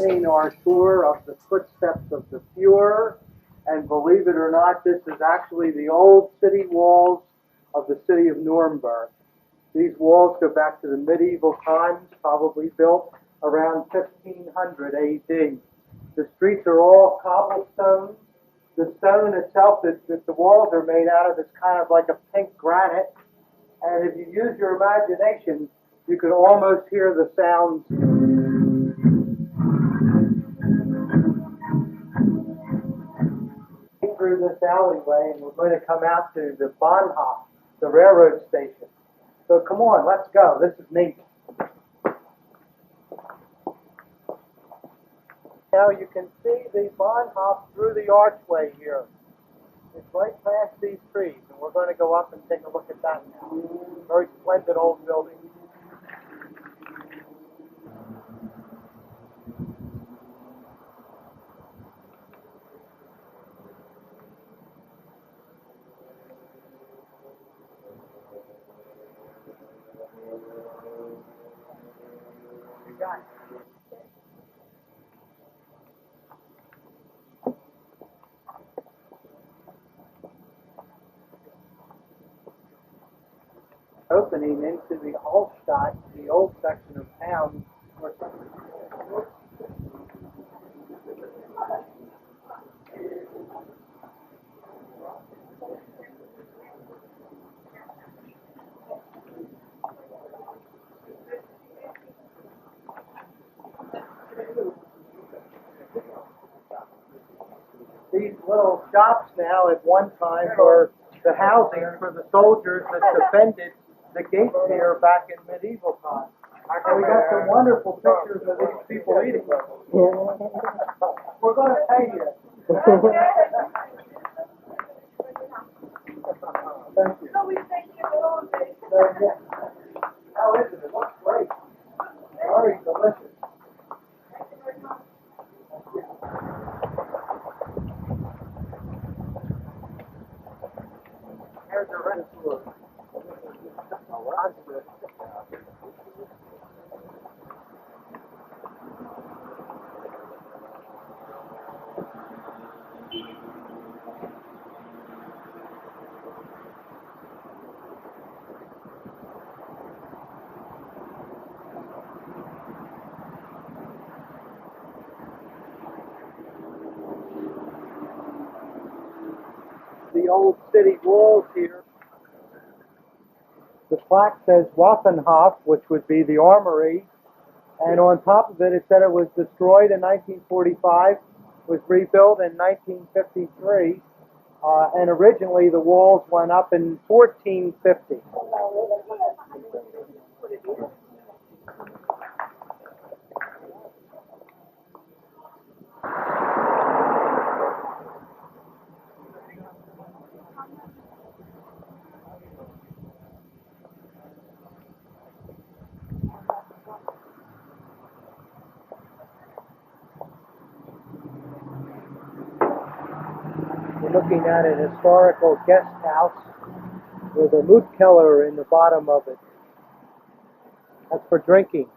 continuing our tour of the footsteps of the Fuhrer, and believe it or not, this is actually the old city walls of the city of Nuremberg. These walls go back to the medieval times, probably built around 1500 AD. The streets are all cobblestone. The stone itself that the walls are made out of is kind of like a pink granite, and if you use your imagination, you could almost hear the sounds through this alleyway, and we're going to come out to the Bahnhof, the railroad station. So come on, let's go. This is neat. Now you can see the Bahnhof through the archway here. It's right past these trees, and we're going to go up and take a look at that now. Very splendid old building. You got it. Opening into the Ingolstadt, the old section of town. These little shops now at one time were the housing for the soldiers that defended the gates here back in medieval times. And we got some wonderful pictures of these people eating. We're going to pay you. Thank you. So we thank you all day. How is it? It looks great. Very delicious. Here's the rest of the old city walls here. The plaque says Waffenhof, which would be the armory, and on top of it, it said it was destroyed in 1945, was rebuilt in 1953, and originally the walls went up in 1450. We're looking at an historical guest house with a moot keller in the bottom of it. That's for drinking.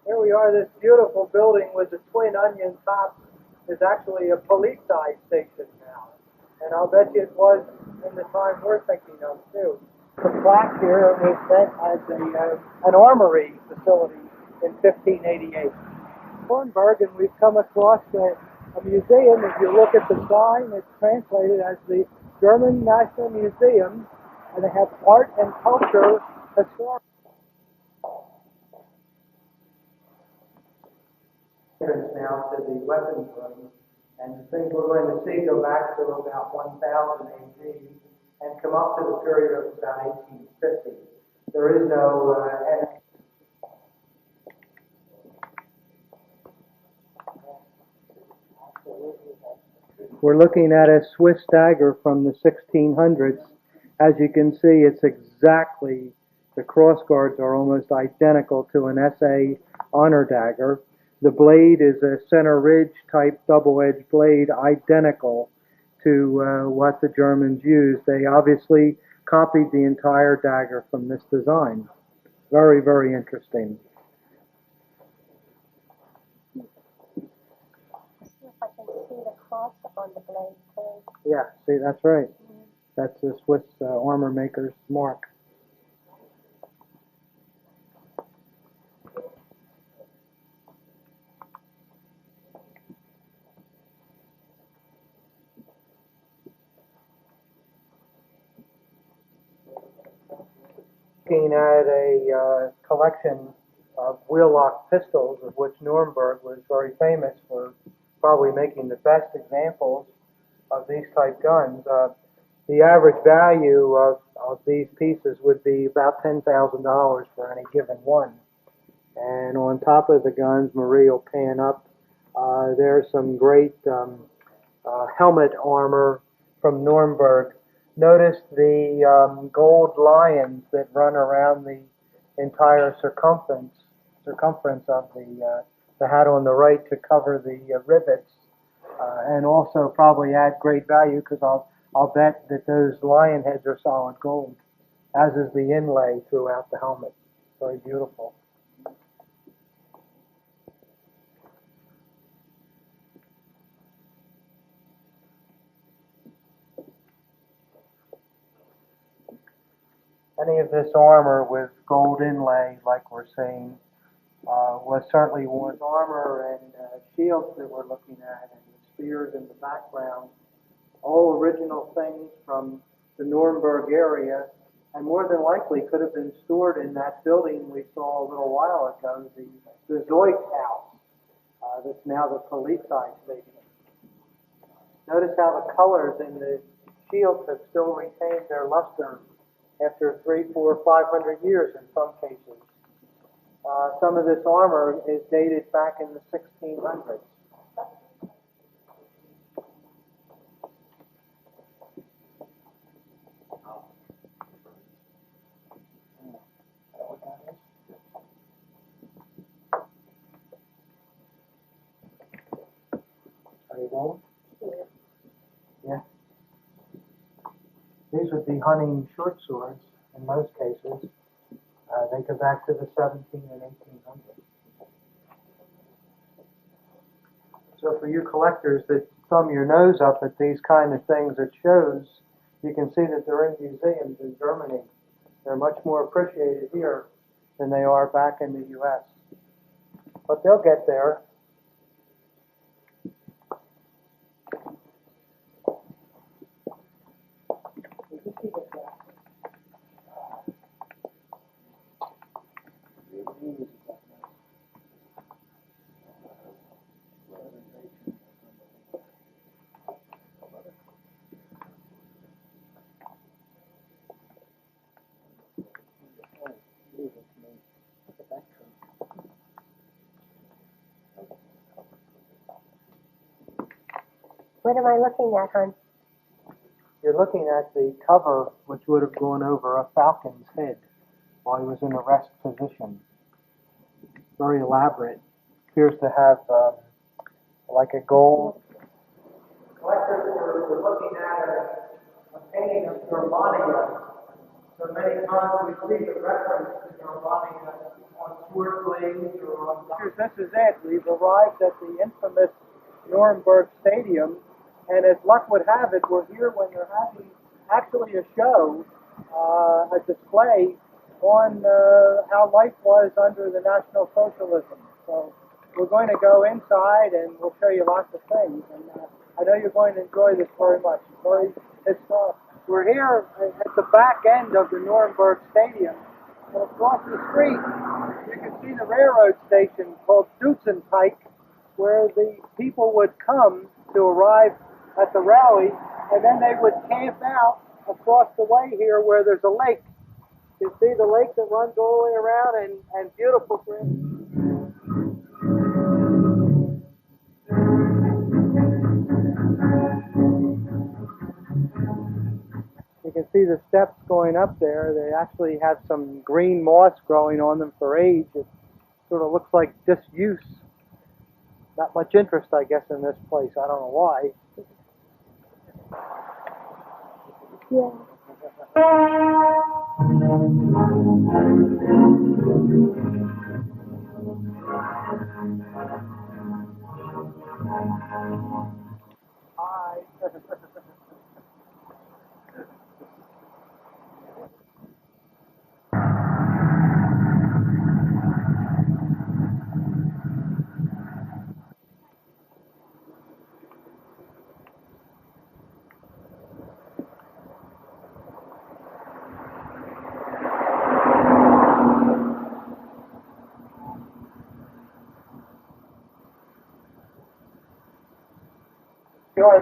Here we are, this beautiful building with the twin onion tops is actually a police side station now. And I'll bet you it was in the time we're thinking of too. The plaque here was meant as an armory facility in 1588. Nuremberg, and we've come across a museum. If you look at the sign, it's translated as the German National Museum, and they have art and culture historical. Now to the weapons room, and the things we're going to see go back to about 1000 AD and come up to the period of about 1850. There is no We're looking at a Swiss dagger from the 1600s. As you can see, it's exactly, the crossguards are almost identical to an SA honor dagger. The blade is a center ridge type double-edged blade, identical to what the Germans used. They obviously copied the entire dagger from this design. Very, very interesting. See if I can see the cross on the blade too. Yeah, see, that's right. That's the Swiss armor maker's mark. Looking at a collection of Wheelock Pistols, of which Nuremberg was very famous for probably making the best examples of these type guns. The average value of these pieces would be about $10,000 for any given one. And on top of the guns, Marie will pan up, there's some great helmet armor from Nuremberg. Notice the gold lions that run around the entire circumference of the hat on the right to cover the rivets, and also probably add great value because I'll bet that those lion heads are solid gold, as is the inlay throughout the helmet. Very beautiful. Any of this armor with gold inlay, like we're seeing, was certainly worn. Armor and shields that we're looking at, and the spears in the background, all original things from the Nuremberg area, and more than likely could have been stored in that building we saw a little while ago, the Zoic House, that's now the Police Stadium. Notice how the colors in the shields have still retained their luster after 300, 400, 500 years in some cases. Some of this armor is dated back in the 1600s. Are you going? Yeah. These would be hunting short swords in most cases. They go back to the 17 and 1800s. So for you collectors that thumb your nose up at these kind of things at shows, you can see that they're in museums in Germany. They're much more appreciated here than they are back in the U.S. But they'll get there. What am I looking at, hon? You're looking at the cover, which would have gone over a falcon's head while he was in a rest position. Very elaborate. Appears to have like a gold. Collectors were looking at a painting of Germania. So many times we see the reference to Germania on sword blades or on. This is it. We've arrived at the infamous Nuremberg Stadium, and as luck would have it, we're here when they're having actually a show, a display on how life was under the National Socialism. So we're going to go inside and we'll show you lots of things. And I know you're going to enjoy this very much. We're here at the back end of the Nuremberg Stadium. And across the street, you can see the railroad station called Dutzendteich, where the people would come to arrive at the rally, and then they would camp out across the way here where there's a lake. You can see the lake that runs all the way around and beautiful green. see the steps going up there. They actually have some green moss growing on them for age. It sort of looks like disuse. Not much interest, I guess, in this place. I don't know why. Yeah. Hi.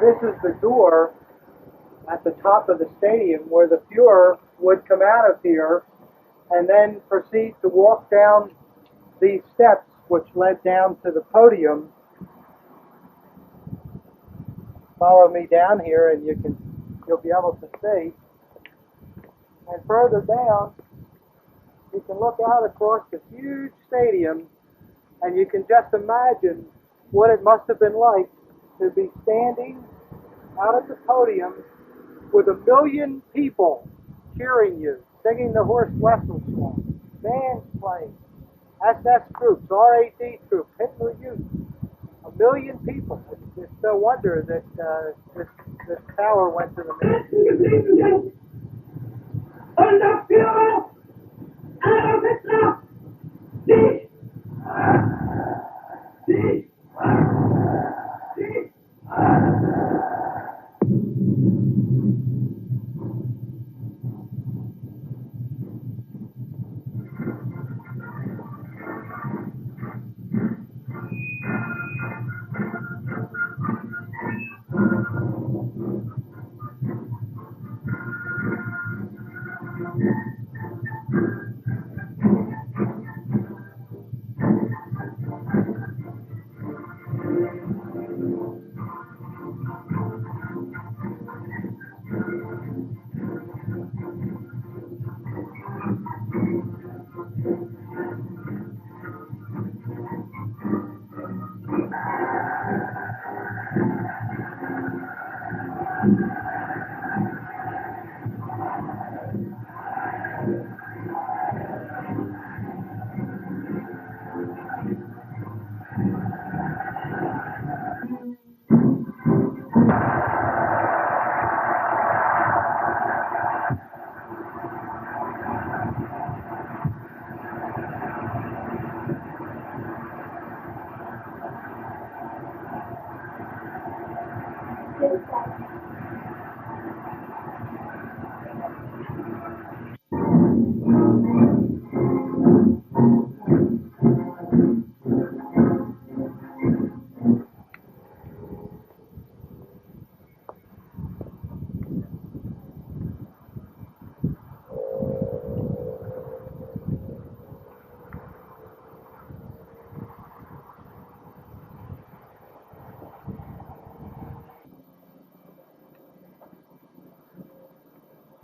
This is the door at the top of the stadium where the Fuhrer would come out of here and then proceed to walk down these steps which led down to the podium. Follow me down here and you'll be able to see. And further down, you can look out across the huge stadium and you can just imagine what it must have been like to be standing out at the podium with 1 million people cheering you, singing the Horst Wessel song, bands playing, SS troops, RAD troops, Hitler Youth, 1 million people. It's no wonder that this tower went to the moon. Unser Führer, Adolf Hitler, dich! Dich! Dich!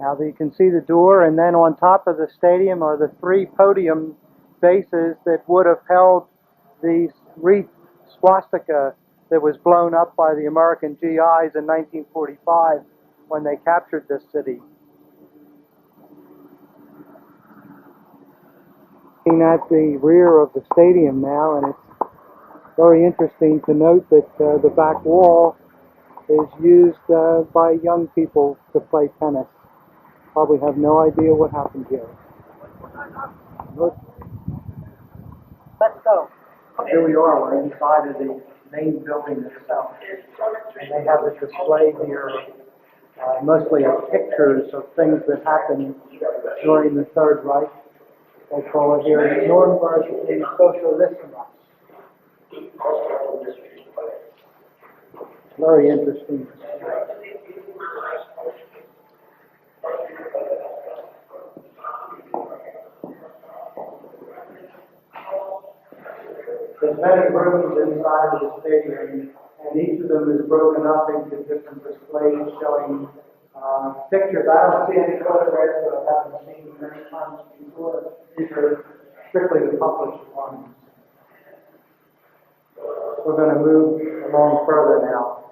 Now you can see the door, and then on top of the stadium are the 3 podium bases that would have held the wreath swastika that was blown up by the American GIs in 1945 when they captured this city. Looking at the rear of the stadium now, and it's very interesting to note that the back wall is used by young people to play tennis. Probably have no idea what happened here. Look. Let's go. Here we are. We're inside of the main building itself. And they have a display here, mostly of pictures of things that happened during the Third Reich. They call it here Nuremberg in Socialismus. Very interesting. There's many rooms inside of the stadium, and each of them is broken up into different displays showing pictures. I don't see any photographs that I haven't seen many times before. These are strictly the published ones. We're going to move along further now.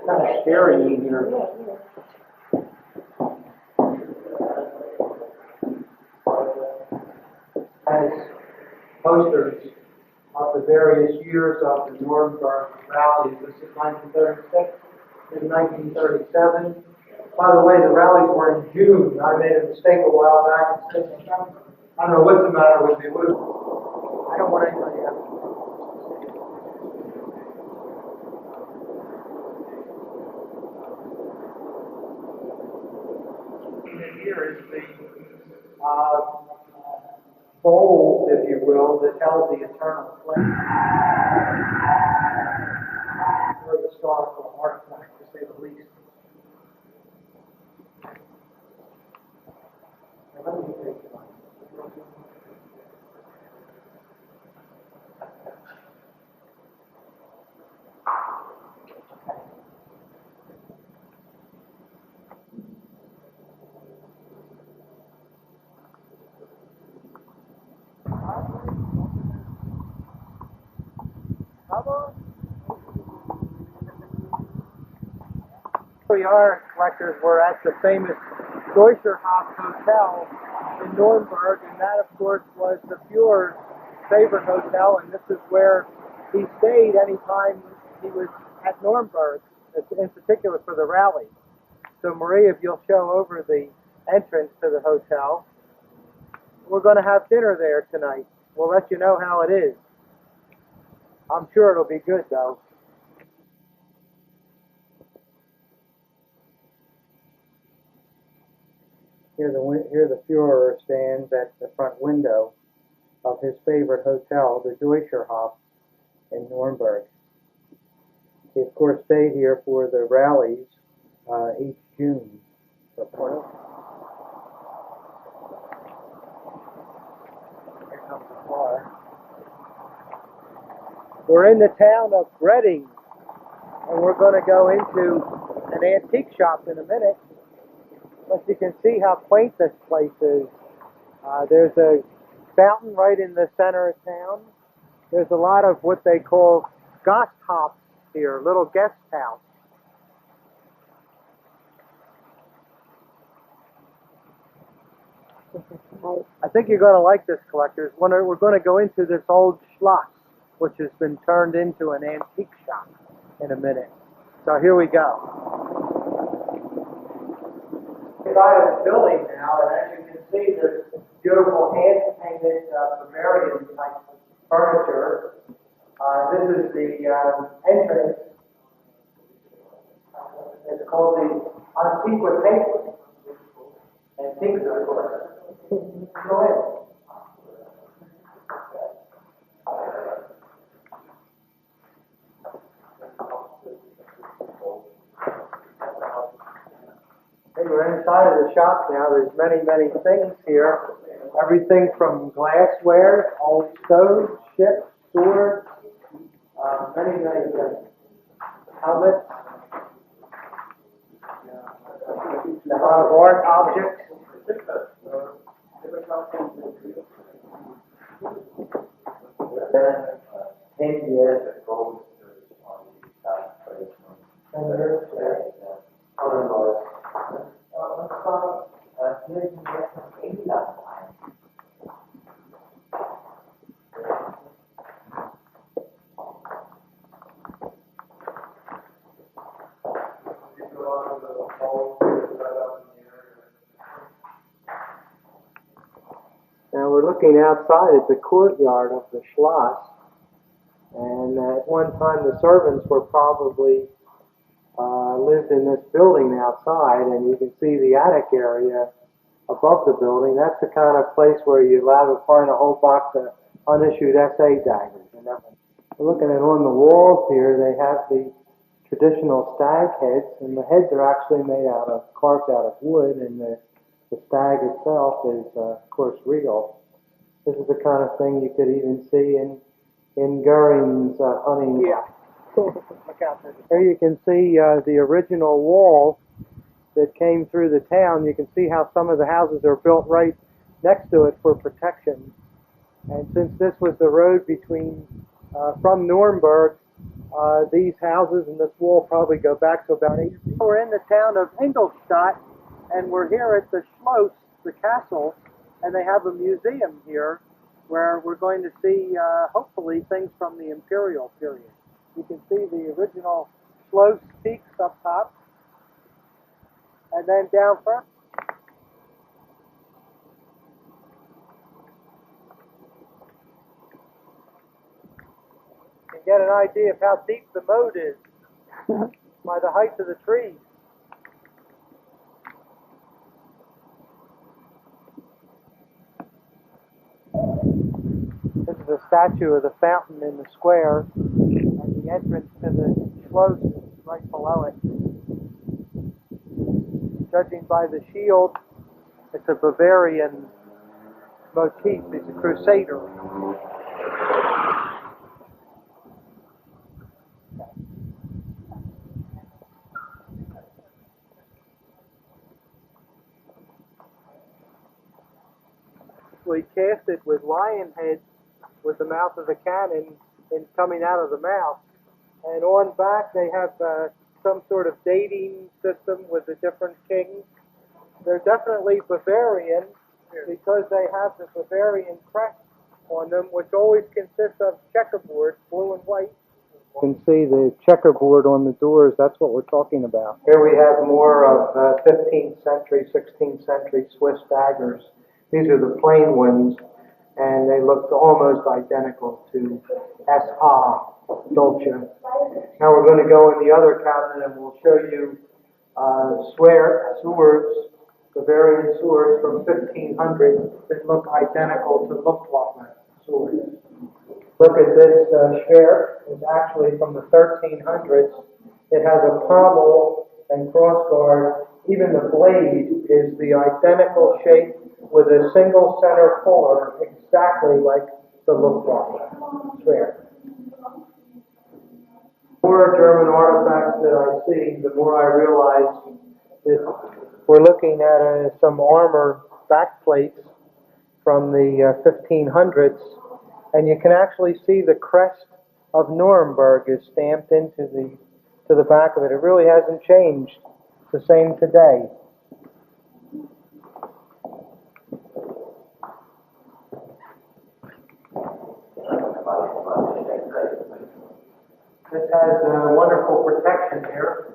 Kind of scary in here. Has posters of the various years of the Nuremberg rallies. This is 1936. This is 1937. By the way, the rallies were in June. I made a mistake a while back and said September. I don't know what's the matter with me. I don't want anybody else. Here is the bowl, if you will, that held the eternal flame. Very historical artifact, to say the least. Now, let me take one. Our collectors were at the famous Deutscherhof Hotel in Nuremberg, and that, of course, was the Fuhrer's favorite hotel, and this is where he stayed anytime he was at Nuremberg, in particular for the rally. So, Marie, if you'll show over the entrance to the hotel, we're going to have dinner there tonight. We'll let you know how it is. I'm sure it'll be good, though. Here the Führer stands at the front window of his favorite hotel, the Deutscherhof in Nuremberg. He, of course, stayed here for the rallies each June. Here comes the car. We're in the town of Reading, and we're going to go into an antique shop in a minute. But you can see how quaint this place is. There's a fountain right in the center of town. There's a lot of what they call Gasthofs here, little guest house. I think you're going to like this, collectors. We're going to go into this old Schloss, which has been turned into an antique shop in a minute. So here we go. Inside of the building now, and as you can see, there's beautiful hand-painted Bavarian type furniture. This is the entrance. It's called the Antiquität. Antiques, of course. Go ahead. We're inside of the shop now. There's many, many things here. Everything from glassware, old stoves, ships, swords, many, many things. Helmets, a lot of art objects. Now we're looking outside at the courtyard of the Schloss, and at one time the servants were probably lived in this building outside, and you can see the attic area above the building. That's the kind of place where you're allowed to find a whole box of unissued SA daggers. We're looking at on the walls here, they have the traditional stag heads, and the heads are actually made carved out of wood, and the stag itself is, of course, real. This is the kind of thing you could even see in Goering's hunting. Yeah. Look out there. Here you can see the original wall that came through the town. You can see how some of the houses are built right next to it for protection. And since this was the road between from Nuremberg, these houses and this wall probably go back to about 8. We're in the town of Ingolstadt, and we're here at the Schloss, the castle, and they have a museum here where we're going to see, hopefully, things from the Imperial period. You can see the original Schloss peaks up top, and then down first. You can get an idea of how deep the moat is by the height of the trees. This is a statue of the fountain in the square, and the entrance to the Schloss is right below it. Judging by the shield, it's a Bavarian motif. It's a crusader. We cast it with lion heads with the mouth of the cannon and coming out of the mouth. And on back they have some sort of dating system with the different kings. They're definitely Bavarian because they have the Bavarian crest on them, which always consists of checkerboard, blue and white. You can see the checkerboard on the doors. That's what we're talking about. Here we have more of 15th century, 16th century Swiss daggers. These are the plain ones, and they look almost identical to S.A. Dolce. Now we're going to go in the other cabinet and we'll show you swords, Bavarian swords from 1500 that look identical to Luftwaffe swords. Look at this Schwert. It's actually from the 1300s. It has a pommel and crossguard. Even the blade is the identical shape with a single center puller, exactly like the Luftwaffe Schwert. The more German artifacts that I see, the more I realize that we're looking at some armor backplates from the 1500s, and you can actually see the crest of Nuremberg is stamped into the back of it. It really hasn't changed. It's the same today. This has wonderful protection here.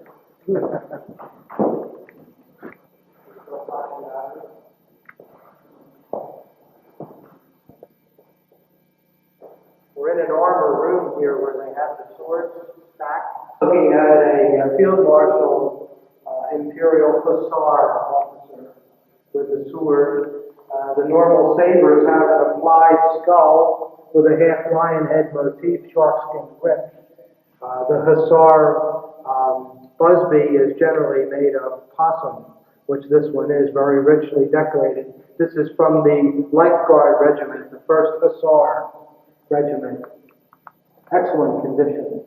We're in an armor room here where they have the swords stacked. Looking at a field marshal, Imperial Hussar officer with the sword. The normal sabers have an applied skull with a half lion head motif, sharkskin grip. The Hussar busby is generally made of possum, which this one is, very richly decorated. This is from the Light Guard Regiment, the 1st Hussar Regiment. Excellent condition.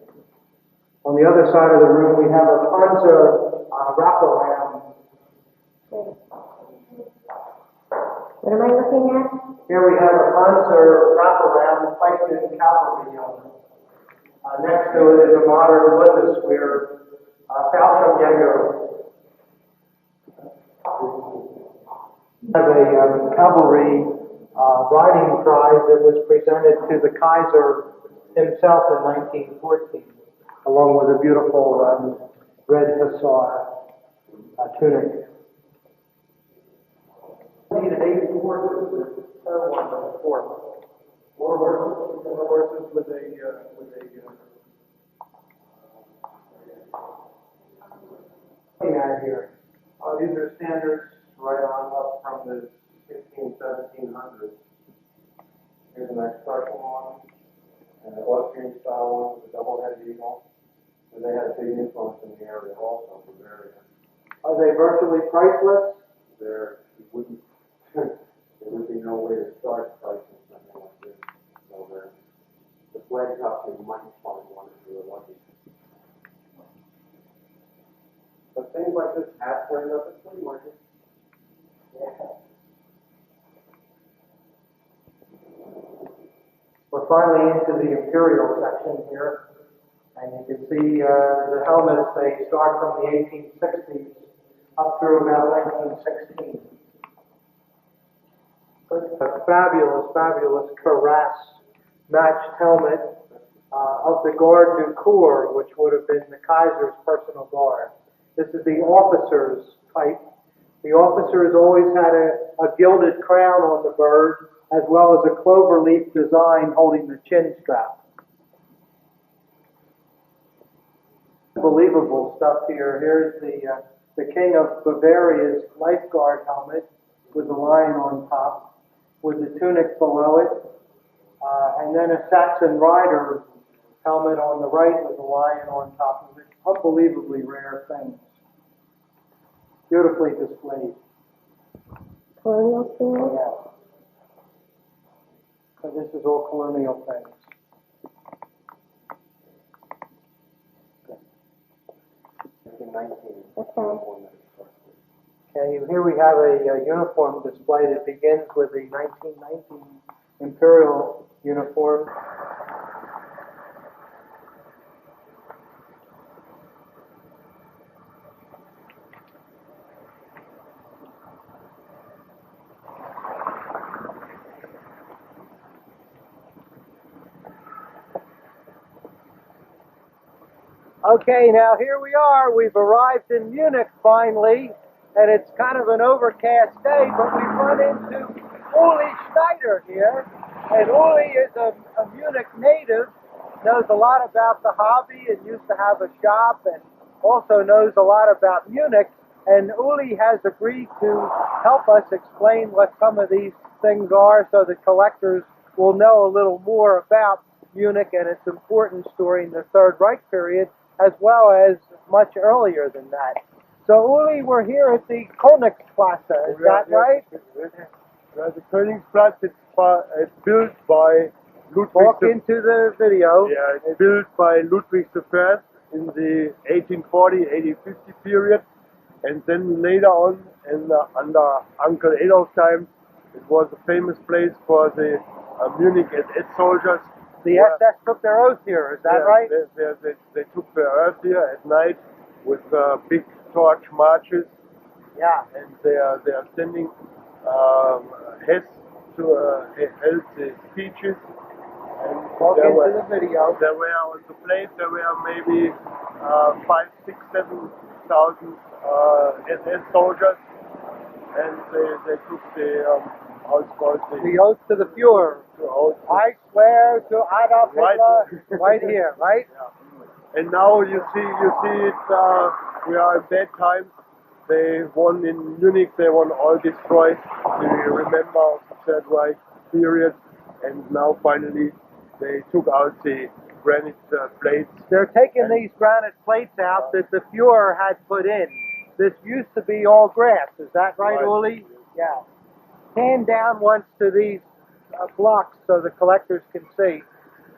On the other side of the room, we have a Panzer wraparound. What am I looking at? Here we have a Panzer wraparound fighting cavalry helmet. Next to it is a modern Bundeswehr Fallschirmjäger. We have a cavalry riding prize that was presented to the Kaiser himself in 1914, along with a beautiful red hussar tunic. Needed 8 horses with one on the fourth. 4 horses with a looking at here. These are standards right on up from the 1700s. Here's a nice Prussian one, and an Austrian style one with a double-headed eagle. And they had a big influence in the area also, Bavaria. Are they virtually priceless? There would be no way to start pricing them. wedge up, and you might find one if you were lucky. But things like this have turned up at flea market. Yeah. We're finally into the Imperial section here, and you can see the helmets, they start from the 1860s up through about 1916. A fabulous, fabulous cuirass matched helmet of the Garde du Corps, which would have been the Kaiser's personal guard. This is the officer's type. The officers always had a gilded crown on the bird, as well as a clover leaf design holding the chin strap. Unbelievable stuff here. Here's the King of Bavaria's lifeguard helmet with the lion on top, with the tunic below it, and then a Saxon rider helmet on the right with the lion on top of it. Unbelievably rare things. Beautifully displayed. Colonial scene? Yeah. So this is all colonial things. Okay. Okay, here we have a uniform display that begins with the 1919 Imperial Uniform. Okay, now here we are. We've arrived in Munich finally, and it's kind of an overcast day, but we've run into Uli Schneider here. And Uli is a Munich native, knows a lot about the hobby and used to have a shop, and also knows a lot about Munich. And Uli has agreed to help us explain what some of these things are so the collectors will know a little more about Munich and its importance during the Third Reich period, as well as much earlier than that. So Uli, we're here at the Königsplatz, is that right? The Königsplatz, it's built by Ludwig Walk into the video. Yeah, it's built by Ludwig I in the 1840-1850 period, and then later on, under Uncle Adolf's time, it was a famous place for the Munich SS soldiers. The SS took their oath here, is that right? They took their oath here at night with big torch marches. Yeah. And they are sending Hess to held the speeches. And Walk into the video. There were on the place, there were maybe 5, 6, 7,000 SS soldiers, and they took the oath to the Fuhrer. I swear to Adolf Hitler, right here, right? Yeah. And now you see it. We are at bad times. They won in Munich. They won all destroyed. We remember the Third Reich period, and now finally they took out the granite plates. They're taking these granite plates out that the Fuhrer had put in. This used to be all grass. Is that right, Uli? Yeah. Hand down once to these blocks so the collectors can see.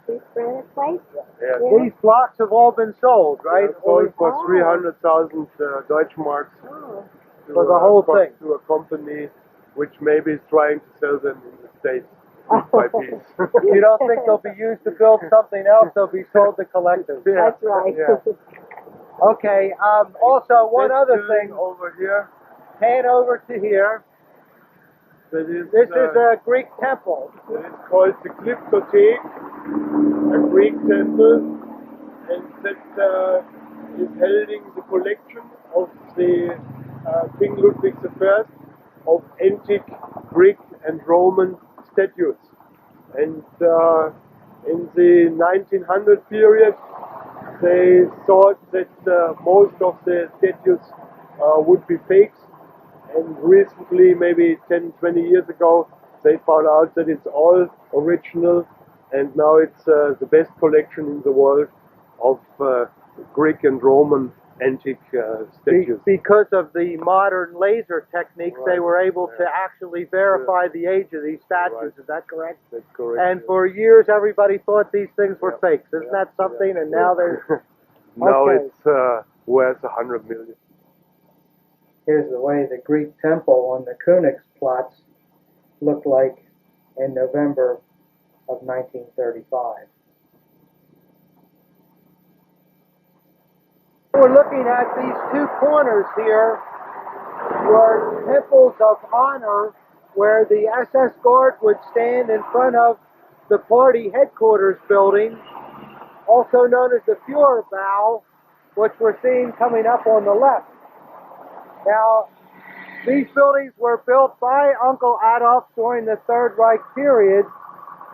These granite plates? Yeah. These blocks have all been sold, right? Sold for 300,000 Deutschmarks Oh. For the whole thing. To a company which maybe is trying to sell them in the States piece by piece. You don't think they'll be used to build something else? They'll be sold to collectors. That's right. Yeah. Okay. Also, one This other building thing. over here. Pan over to here. That is, This is a Greek temple. It is called the Glyptothek, a Greek temple, and that is holding the collection of the King Ludwig I of antique Greek and Roman statues. And in the 1900 period, they thought that most of the statues would be fakes. And recently, maybe 10, 20 years ago, they found out that it's all original, and now it's the best collection in the world of Greek and Roman antique statues. Because of the modern laser techniques, they Right, were able to yeah. actually verify the age of these statues. Right. Is that correct? That's correct. And yeah. for years, everybody thought these things were Yeah. fakes. Isn't that something? And now they're now Okay. it's worth 100 million. Here's the way the Greek temple on the Kunix plots looked like in November of 1935. We're looking at these two corners here were temples of honor where the SS Guard would stand in front of the party headquarters building, also known as the Führerbau, which we're seeing coming up on the left. Now, these buildings were built by Uncle Adolf during the Third Reich period,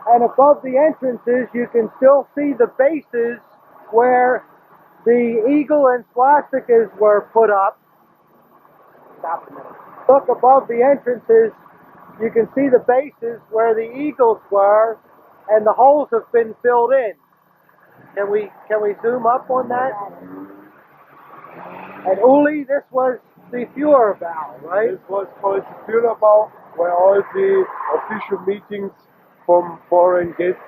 and above the entrances you can still see the bases where the eagle and swastikas were put up. Stop a minute. Look above the entrances, you can see the bases where the eagles were, and the holes have been filled in. Can we zoom up on that? And Uli, this was the Führerbau, right? This was called the Führerbau, where all the official meetings from foreign guests,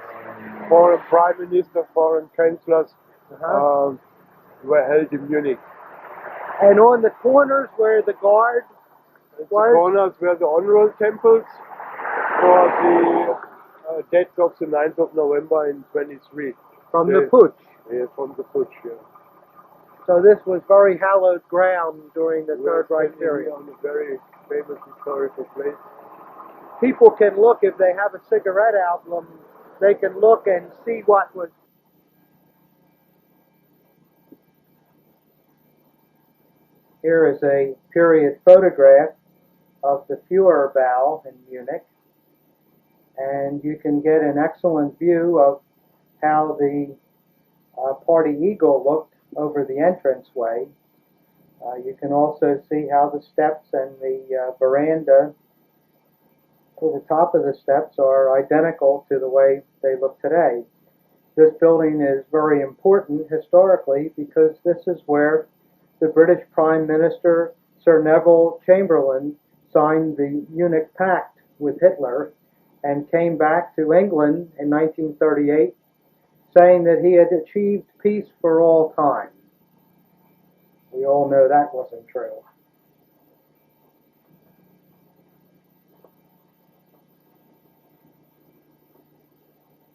foreign prime minister, foreign councillors were held in Munich. And on the corners where the guard The was, corners were the honorary temples for the death of the 9th of November in 23. from the putsch. Yeah, from the putsch, yeah. So this was very hallowed ground during the We Third are Reich standing period. here on a very famous historical place. People can look, if they have a cigarette album, they can look and see what was. Here is a period photograph of the Führerbau in Munich, and you can get an excellent view of how the party eagle looked over the entranceway. You can also see how the steps and the veranda to the top of the steps are identical to the way they look today. This building is very important historically because this is where the British Prime Minister Sir Neville Chamberlain signed the Munich Pact with Hitler and came back to England in 1938 saying that he had achieved peace for all time. We all know that wasn't true.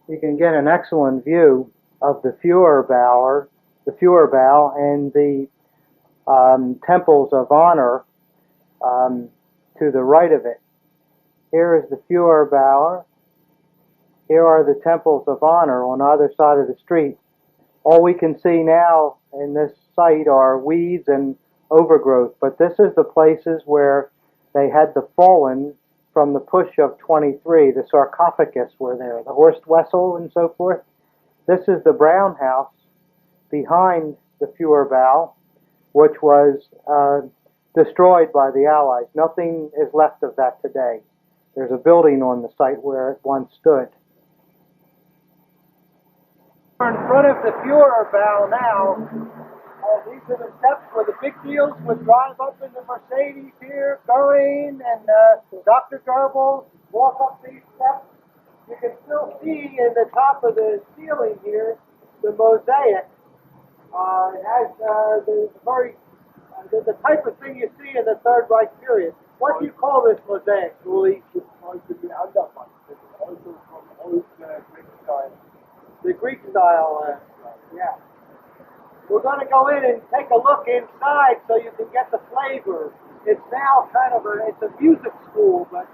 You can get an excellent view of the Führerbau and the temples of honor to the right of it. Here is the Führerbau. Here are the temples of honor on either side of the street. All we can see now in this site are weeds and overgrowth, but this is the places where they had the fallen from the push of 23. The sarcophagus were there, the Horst Wessel and so forth. This is the Brown House behind the Führerbau, which was destroyed by the Allies. Nothing is left of that today. There's a building on the site where it once stood. We're in front of the Führerbau now. These are the steps where the big deals would drive up in the Mercedes here, Goering and Dr. Goebbels walk up these steps. You can still see in the top of the ceiling here the mosaic. It has the type of thing you see in the Third Reich period. What do you call this mosaic, Uli? It's called the Underman. It's also from old Greek style. The Greek style, yeah. We're going to go in and take a look inside so you can get the flavor. It's now kind of it's a music school, but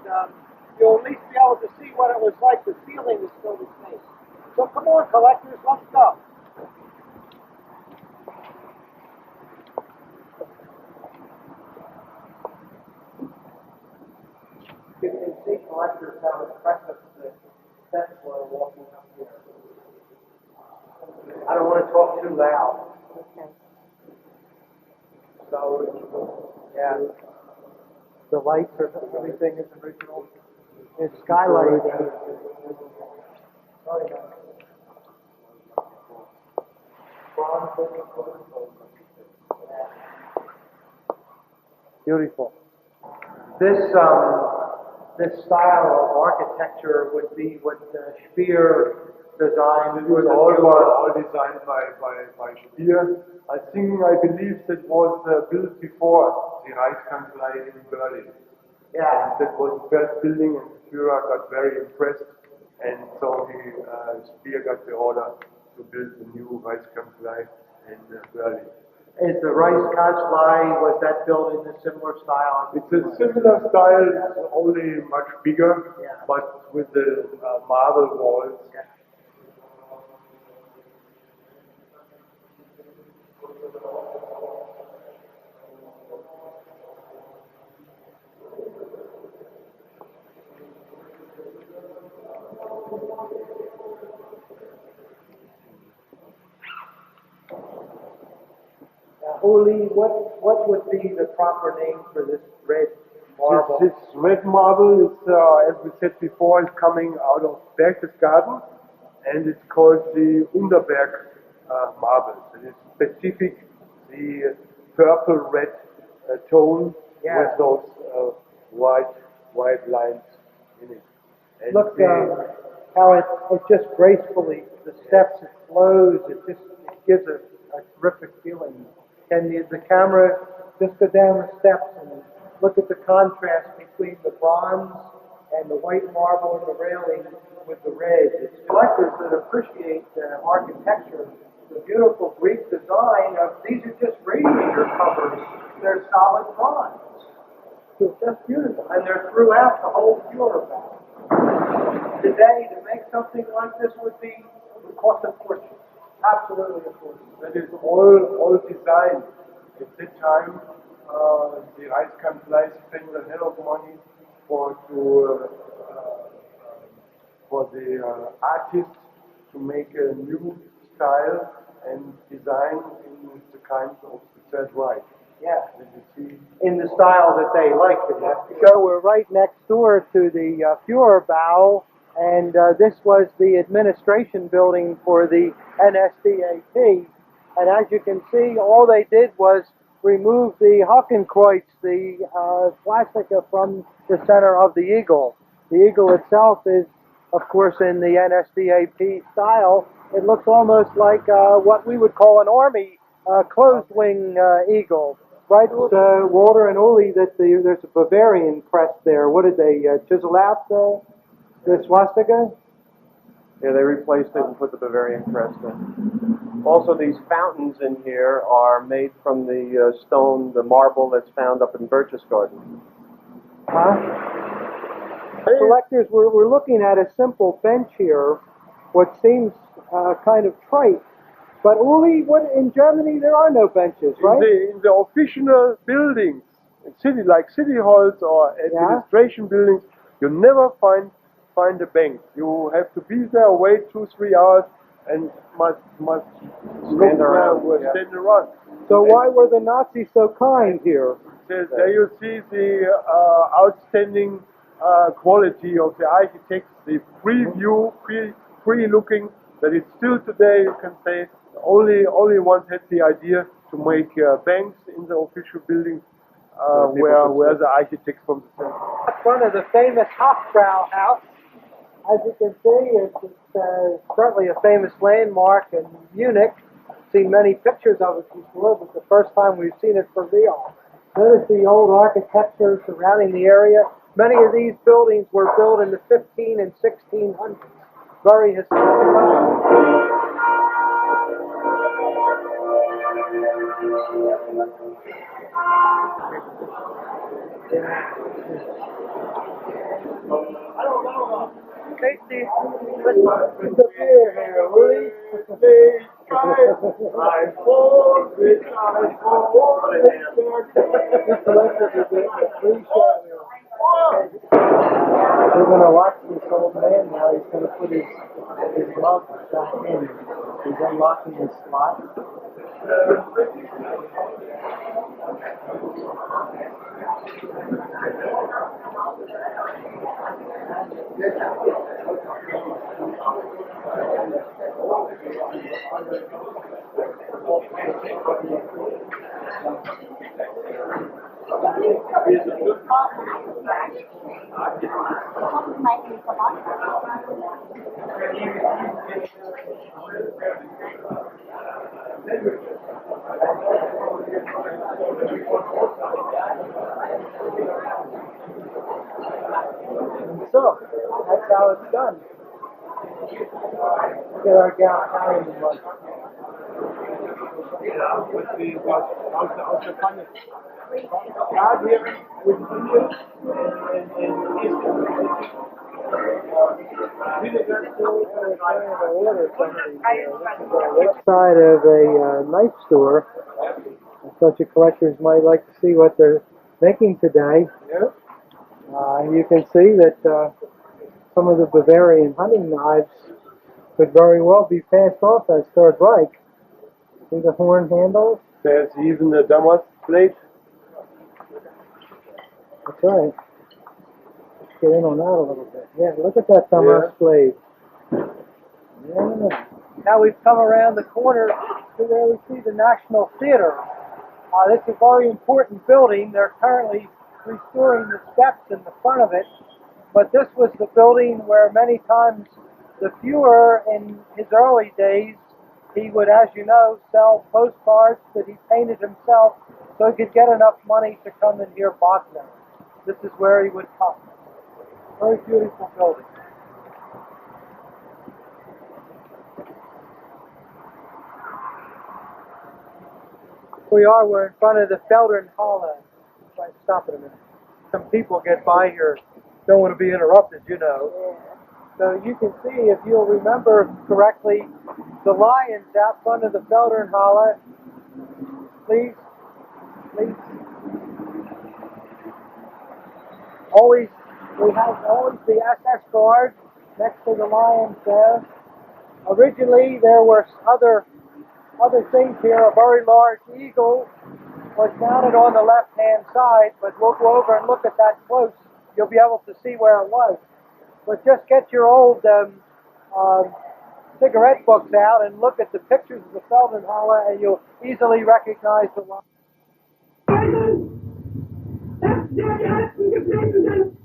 you'll at least be able to see what it was like. The ceiling is still the same. So come on, collectors, let's go. You can see collectors how impressive the steps were walking up here. I don't want to talk too loud. So, yeah. The lights are, everything is original. It's skylight. Beautiful. This style of architecture would be what Speer designed. It was all designed by Speer. I believe that was built before the Reichskanzlei in Berlin. Yeah. That was the first building, and Führer got very impressed, and so Speer got the order to build the new Reichskanzlei in Berlin. Is the Reichskanzlei, was that built in a similar style? It's a similar style, it's only much bigger, Yeah. but with the marble walls. Yeah. Uli, what would be the proper name for this red marble? This red marble is, as we said before, is coming out of Berchtesgaden, and it's called the Nrnberg marble. It is specific, the purple-red tone with those white lines in it. And Look how it just gracefully, the steps, it flows, it gives a terrific feeling. Can the camera just go down the steps and look at the contrast between the bronze and the white marble and the railing with the red? It's collectors that appreciate architecture, the beautiful Greek design of, these are just radiator covers, they're solid bronze. It's just beautiful, and they're throughout the whole Führer battle. Today, to make something like this would cost a fortune. Absolutely a fortune. That is all designed. At that time, the Reichskanzlei spent a hell of money for the artists to make a new style and design in the kind of the Third Reich. Yeah. As you see, In the style that they liked it. So we're right next door to the Führerbau, and this was the administration building for the NSDAP. And as you can see, all they did was remove the Hakenkreuz, the swastika, from the center of the eagle. The eagle itself is, of course, in the NSDAP style. It looks almost like what we would call an army closed wing eagle. Right, Walter and Uli, that there's a Bavarian crest there. What did they chisel out the swastika? Yeah, they replaced it and put the Bavarian crest in. Also, these fountains in here are made from the stone, the marble that's found up in Berchtesgaden. Collectors, we're looking at a simple bench here, what seems kind of trite. But Uli, in Germany there are no benches, right? in the official buildings, like city halls or administration buildings, you never find a bench. You have to be there, wait 2-3 hours, and must Stand around. Stand around. So why were the Nazis so kind here? There you see the outstanding quality of the architects, the preview, pre-looking, that it's still today, you can say, only ones had the idea to make banks in the official buildings where the architects from the center. One of the famous Hofbrau house. As you can see, it's certainly a famous landmark in Munich. I've seen many pictures of it before, but the first time we've seen it for real. Notice the old architecture surrounding the area. Many of these buildings were built in the 15 and 1600s. Very historic. Tasty. It's a beer here, Willie. We're going to watch this old man now. He's going to put his glove back in. He's unlocking his slot. So, that's how it's done. Look at our galvanizing one. Aus der Pfanne. Ja, wir mit Bier Outside of a knife store, such a collectors might like to see what they're making today. You can see that some of the Bavarian hunting knives could very well be passed off as Third Reich. See the horn handles? There's even a Damas plate. That's right. Let's get in on that a little bit. Yeah, look at that Damas blade. Yeah. Now we've come around the corner to where we see the National Theater. This is a very important building. They're currently restoring the steps in the front of it, but this was the building where many times the Fuhrer in his early days, he would, as you know, sell postcards that he painted himself so he could get enough money to come and hear Wagner. This is where he would come. Very beautiful building. We're in front of the Feldernhalle. Right, stop it a minute. Some people get by here, don't want to be interrupted, you know. So you can see, if you'll remember correctly, the lions out front of the Feldernhalle. Please. We have always the SS guard next to the lions there. Originally, there were other things here. A very large eagle was mounted on the left-hand side, but we'll go over and look at that close. You'll be able to see where it was. But just get your old cigarette books out and look at the pictures of the Feldernhalle, and you'll easily recognize the line. Dass wir die Alten geblieben sind.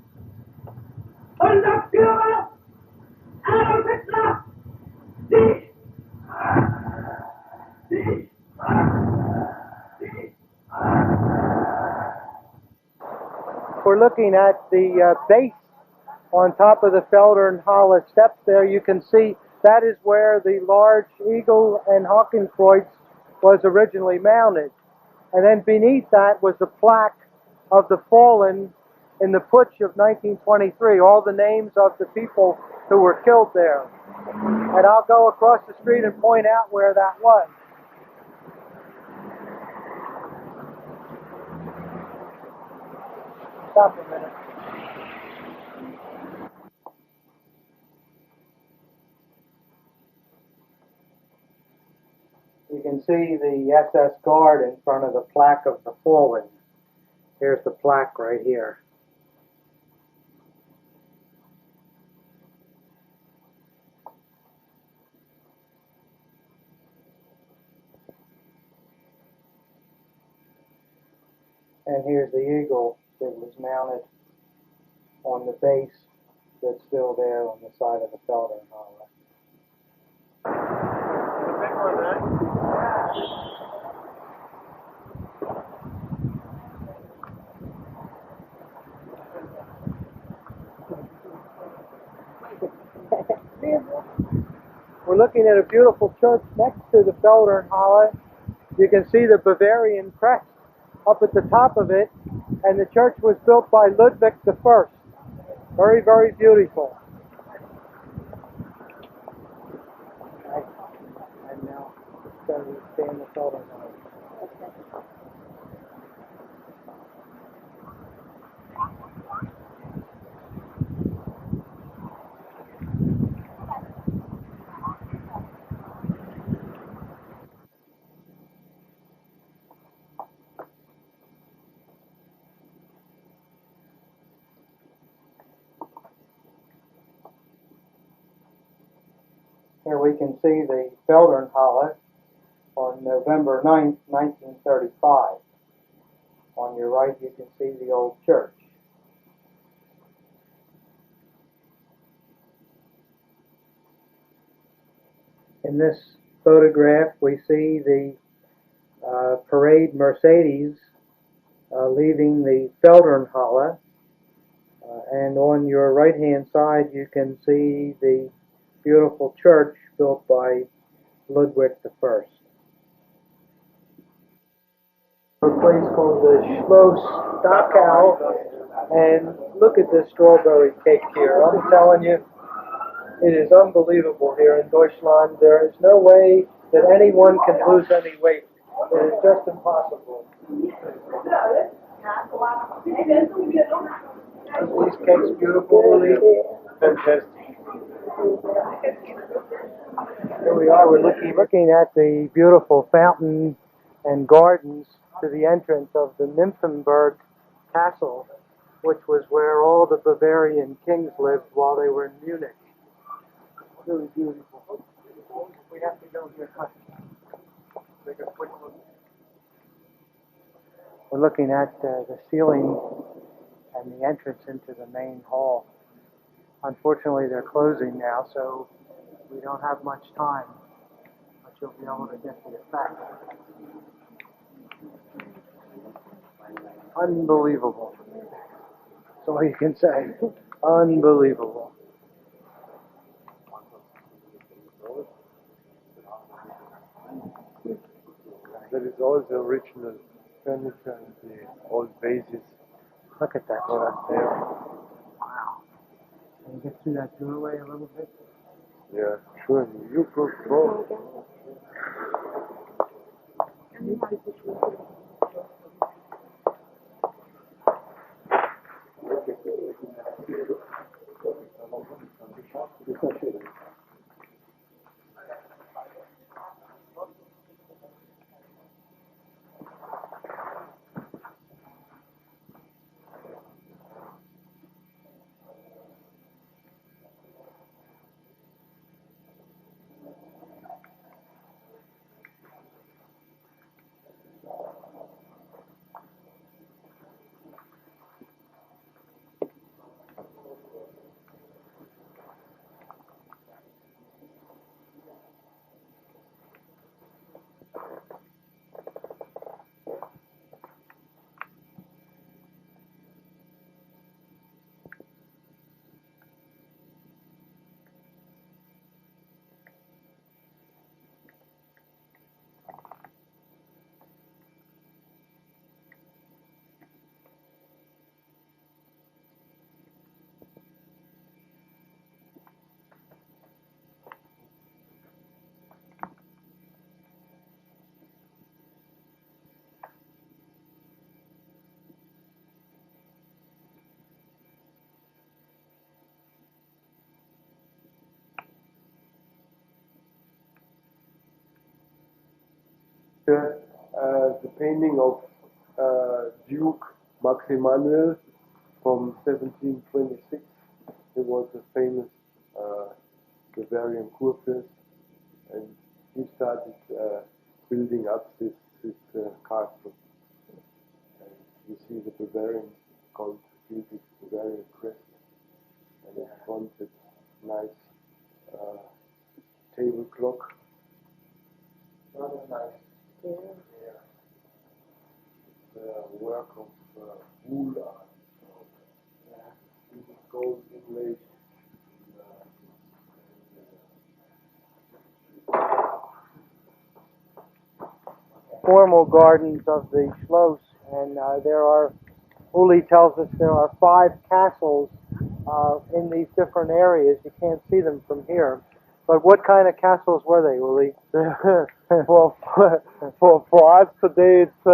Unser Führer, Adolf Hitler, dich! We're looking at the base on top of the Feldernhalle steps there. You can see that is where the large Eagle and Hakenkreuz was originally mounted. And then beneath that was the plaque of the fallen in the Putsch of 1923, all the names of the people who were killed there. And I'll go across the street and point out where that was. Stop a minute. You can see the SS guard in front of the plaque of the fallen. Here's the plaque right here. And here's the eagle that was mounted on the base that's still there on the side of the Feldernhalle. We're looking at a beautiful church next to the Feldernhalle. You can see the Bavarian crest up at the top of it, and the church was built by Ludwig I. Very, very beautiful. And now, so we stay in the Feldernhalle. Here we can see the Feldernhalle on November 9th, 1935. On your right you can see the old church. In this photograph, we see the parade Mercedes leaving the Feldherrnhalle, and on your right-hand side you can see the beautiful church built by Ludwig I. A place called the Schloss Dachau, and look at this strawberry cake here. I'm telling you, it is unbelievable here in Deutschland. There is no way that anyone can lose any weight. It is just impossible. These cakes beautiful, really fantastic. Here we are. We're looking at the beautiful fountain and gardens to the entrance of the Nymphenburg castle, which was where all the Bavarian kings lived while they were in Munich. Really beautiful. We have to go here. Take a quick look. We're looking at the ceiling and the entrance into the main hall. Unfortunately, they're closing now, so we don't have much time, but you'll be able to get the effect. Unbelievable. That's all you can say. Unbelievable. That is all the original furniture and the old vases. Look at that Right stuff. there. Wow. Can you get through that doorway a little bit? Yeah, sure. You could go. The painting of Duke Max Emanuel from 1726. He was a famous Bavarian kurfürst, and he started building up this castle. And you see the Bavarian contributed Bavarian crest, and in front it's nice table clock. Rather nice. Yeah. It's a work of Wheelock. This is gold inlaid. Formal gardens of the Schloss, and there are, Uli tells us there are 5 castles in these different areas. You can't see them from here. But what kind of castles were they, Uli? For us today, it's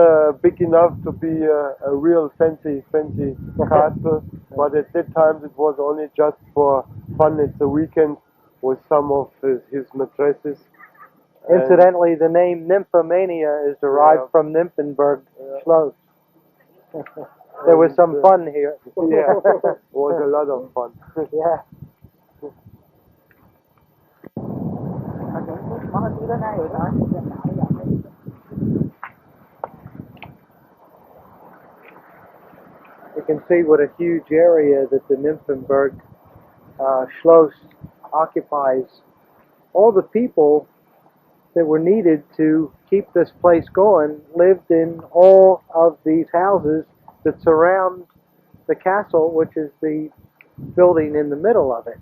big enough to be a real fancy castle. But at that time, it was only just for fun at the weekend with some of his mattresses. Incidentally, the name Nymphomania is derived from Nymphenburg Schloss. There was some fun here. Yeah, it was a lot of fun. Yeah. You can see what a huge area that the Nymphenburg Schloss occupies. All the people that were needed to keep this place going lived in all of these houses that surround the castle, which is the building in the middle of it.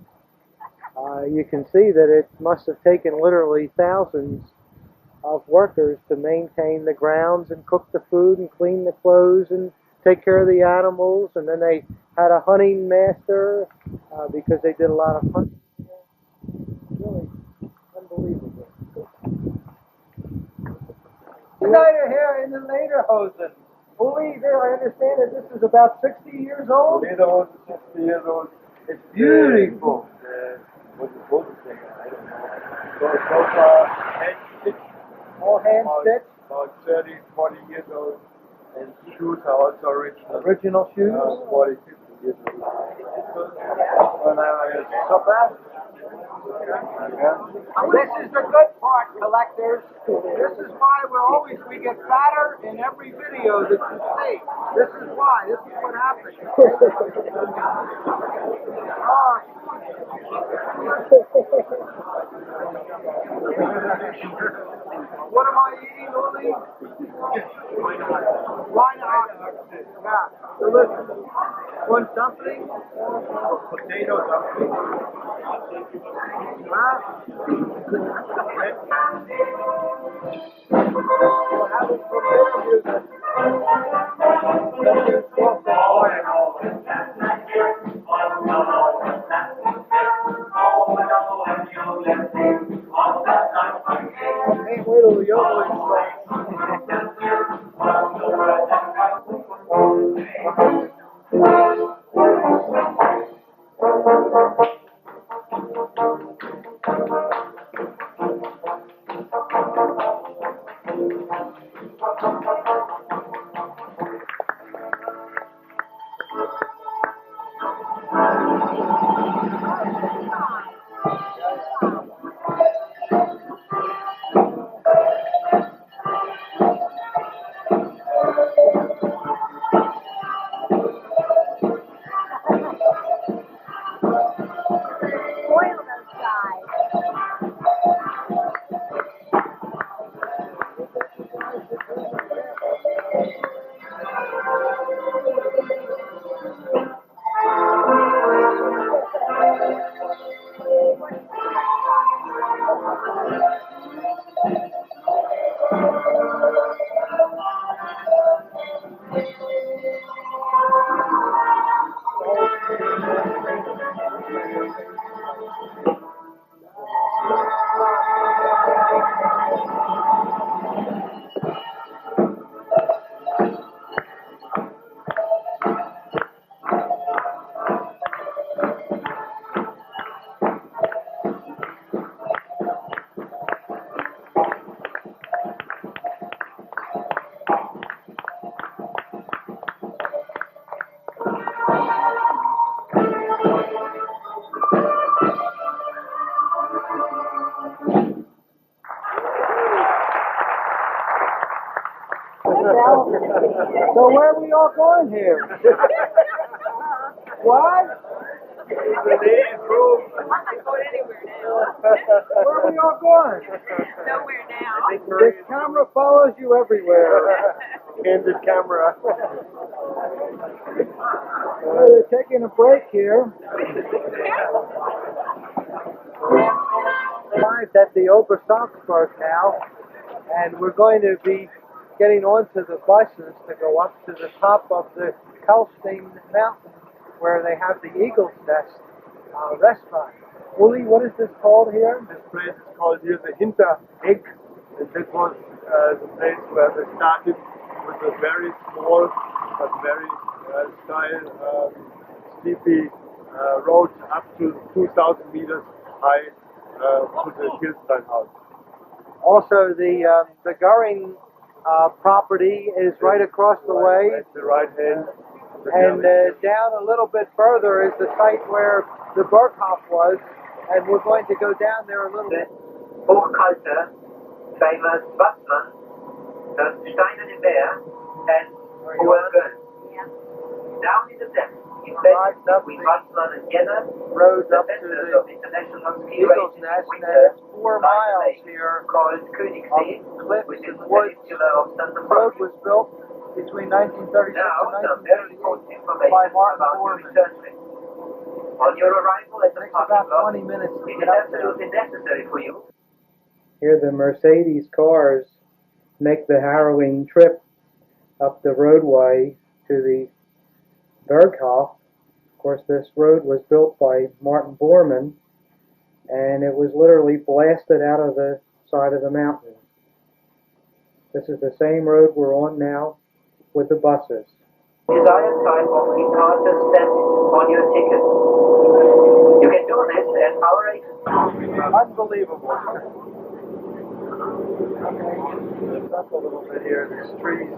You can see that it must have taken literally thousands of workers to maintain the grounds and cook the food and clean the clothes and take care of the animals. And then they had a hunting master because they did a lot of hunting. Really unbelievable. Schneider here in the Lederhosen. Uli, I understand that this is about 60 years old? Lederhosen is 60 years old. It's beautiful. What is supposed to say? I don't know. So far, hand stitched. All hand stitched? About 30, 40 years old. And shoes are also original. Original shoes? 40, 50 years old. When I was so bad. This is the good part, collectors. This is why we get fatter in every video that you see. This is why. This is what happens. What am I eating, Uli? Why not? Yeah. So listen. Want something? Potato something. Huh? We'll have it from there, music. Can't wait till the yodeling starts. So where are we all going here? What? I'm not going anywhere now. Where are we all going? Nowhere now. This camera follows you everywhere. Candid camera. They're taking a break here. Arrived at the Obersalzberg now, and we're going to be getting onto the buses to go up to the top of the Kalstein mountain where they have the Eagle's Nest restaurant. Uli, what is this called here? This place is called here the Hinteregg, and this was the place where they started with a very small but very steepy road up to 2,000 meters high to the Steinhouse. Also, the Goering property is right across the way. At the right hand. And down a little bit further is the site where the Birkhoff was, and we're going to go down there a little bit. Hochhalter, famous batsman, Steinhouse and Goering. Down in the depths, embedded between Watzmann and Jena, road the up to center the of international ski Eagle's racing Nest, in and winter, it's 4 lies a miles lake here called Königssee, of cliffs which is and the woods. peninsula of Santa The road Cruz. was built between 1936 Now, and some very important 1938 by information Martin about your Bormann. return trip. On your arrival at It the takes parking about lot, 20 minutes to it get is up there. absolutely necessary for you. Here the Mercedes cars make the harrowing trip up the roadway to the Birkhoff. Of course, this road was built by Martin Bormann, and it was literally blasted out of the side of the mountain. This is the same road we're on now with the buses. Desired type of departure stamped on your ticket. You can do this at our agency. Unbelievable. It's up a little bit here. There's trees.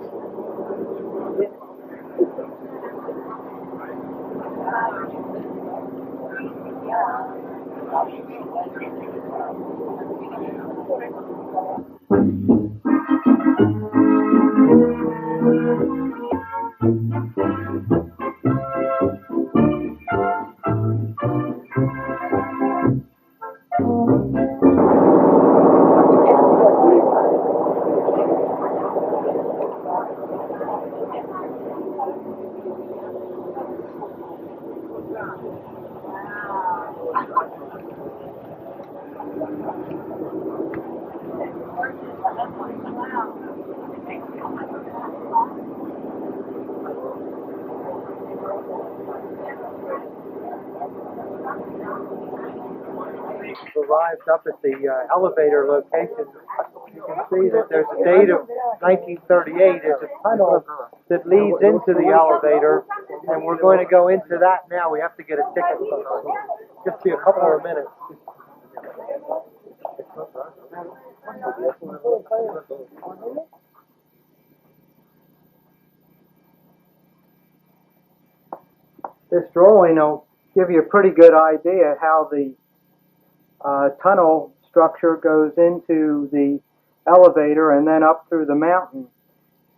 Arrived up at the elevator location. You can see that there's a date of 1938. There's a tunnel that leads into the elevator, and we're going to go into that now. We have to get a ticket. Just be a couple of minutes. This drawing will give you a pretty good idea how the tunnel structure goes into the elevator and then up through the mountain.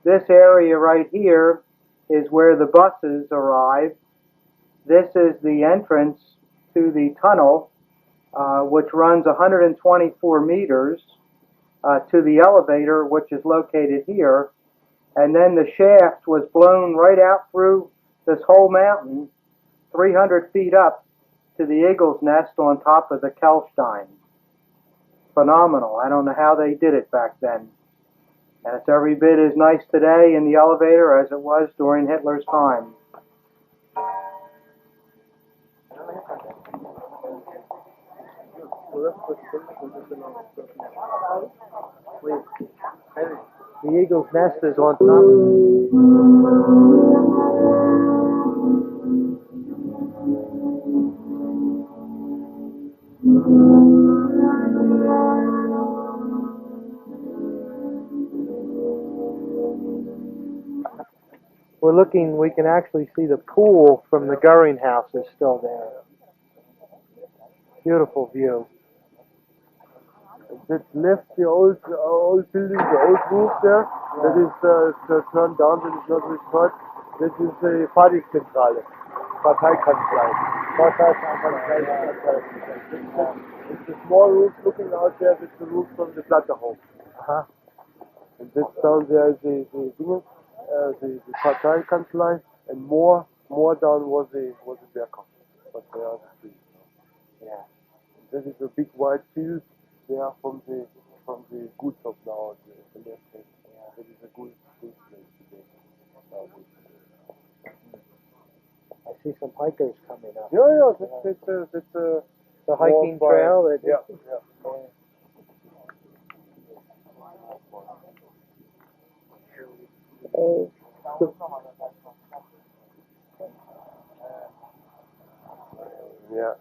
This area right here is where the buses arrive. This is the entrance to the tunnel, which runs 124 meters to the elevator, which is located here. And then the shaft was blown right out through this whole mountain, 300 feet up to the Eagle's Nest on top of the Kelstein. Phenomenal. I don't know how they did it back then. And it's every bit as nice today in the elevator as it was during Hitler's time. The Eagle's Nest is on top. We're looking, we can actually see the pool from the Goering house is still there. Beautiful view. That left the old building, the old roof there. That is turned down. That is not restored. That is the Partyzentrale, Parteikanzlei. It's a small roof looking out there. That's the roof from the Bahnhof. And that's down there is the Parteikanzlei, and more down was the Birkhoff. But there are the trees. Yeah. That is a big white field there from the Gutshof now, the left hand. Yeah. That is a good place today. I see some hikers coming up. Yeah, that's The hiking trail. That Yeah.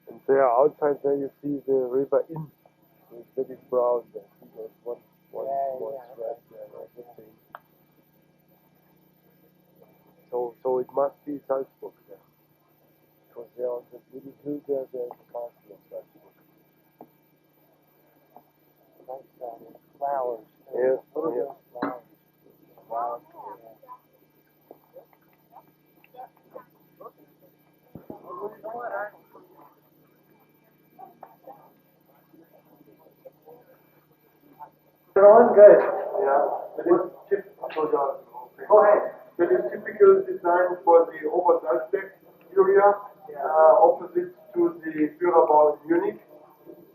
And there outside there you see the river Inn. That is brown there. See there's one small thread there, like the same. So it must be Salzburg there. Because there on the little hill there is the castle of Salzburg. nice flowers. Yeah. Flowers. Wow. On good. Yeah, that is typical. Go ahead. That is typical design for the Obersalzberg area, opposite to the Führerbau in Munich.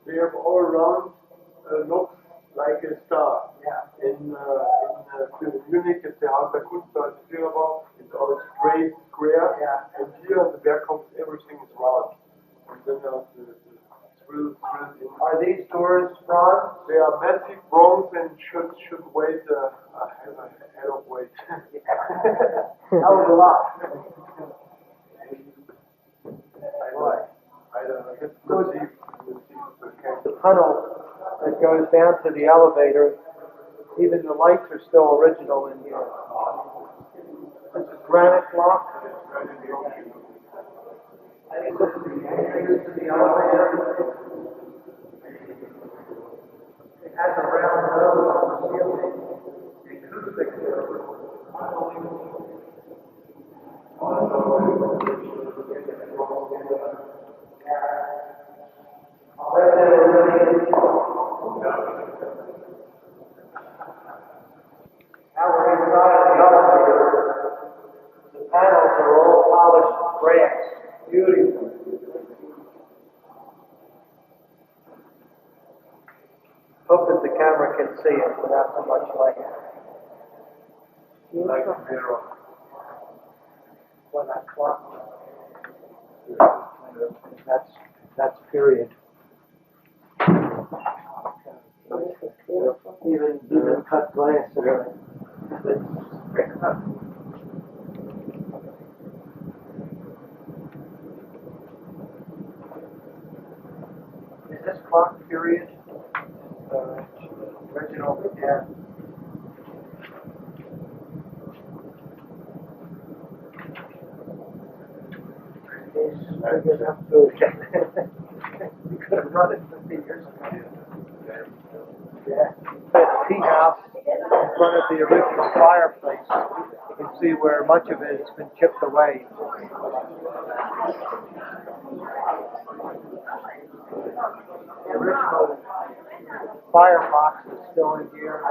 They have all round looks like a star. Yeah. In Munich, it's the Halber Kunsthaus Führerbau. It's all straight, square. Yeah. And here in the Birkhoff, everything is round. And then there's the thrill in. Are these doors bronze? They are massive bronze and should weigh a head of weight. That was a lot. I don't know. Let's see. The tunnel that goes down to the elevator, even the lights are still original in here. This is granite block. This is the entrance to the elevator. It has a round nose on the ceiling. The acoustics are Now we're inside the elevator. The panels are all polished brass. Beautiful. Hope that the camera can see it without too much light. Like a mirror. Well, that clock. That's period. Even cut glass in it. Is this clock period? Original, yeah. Good enough food. You could have run it 50 years ago. Yeah. The tea house in front of the original fireplace. You can see where much of it has been chipped away. The original firebox is still in here.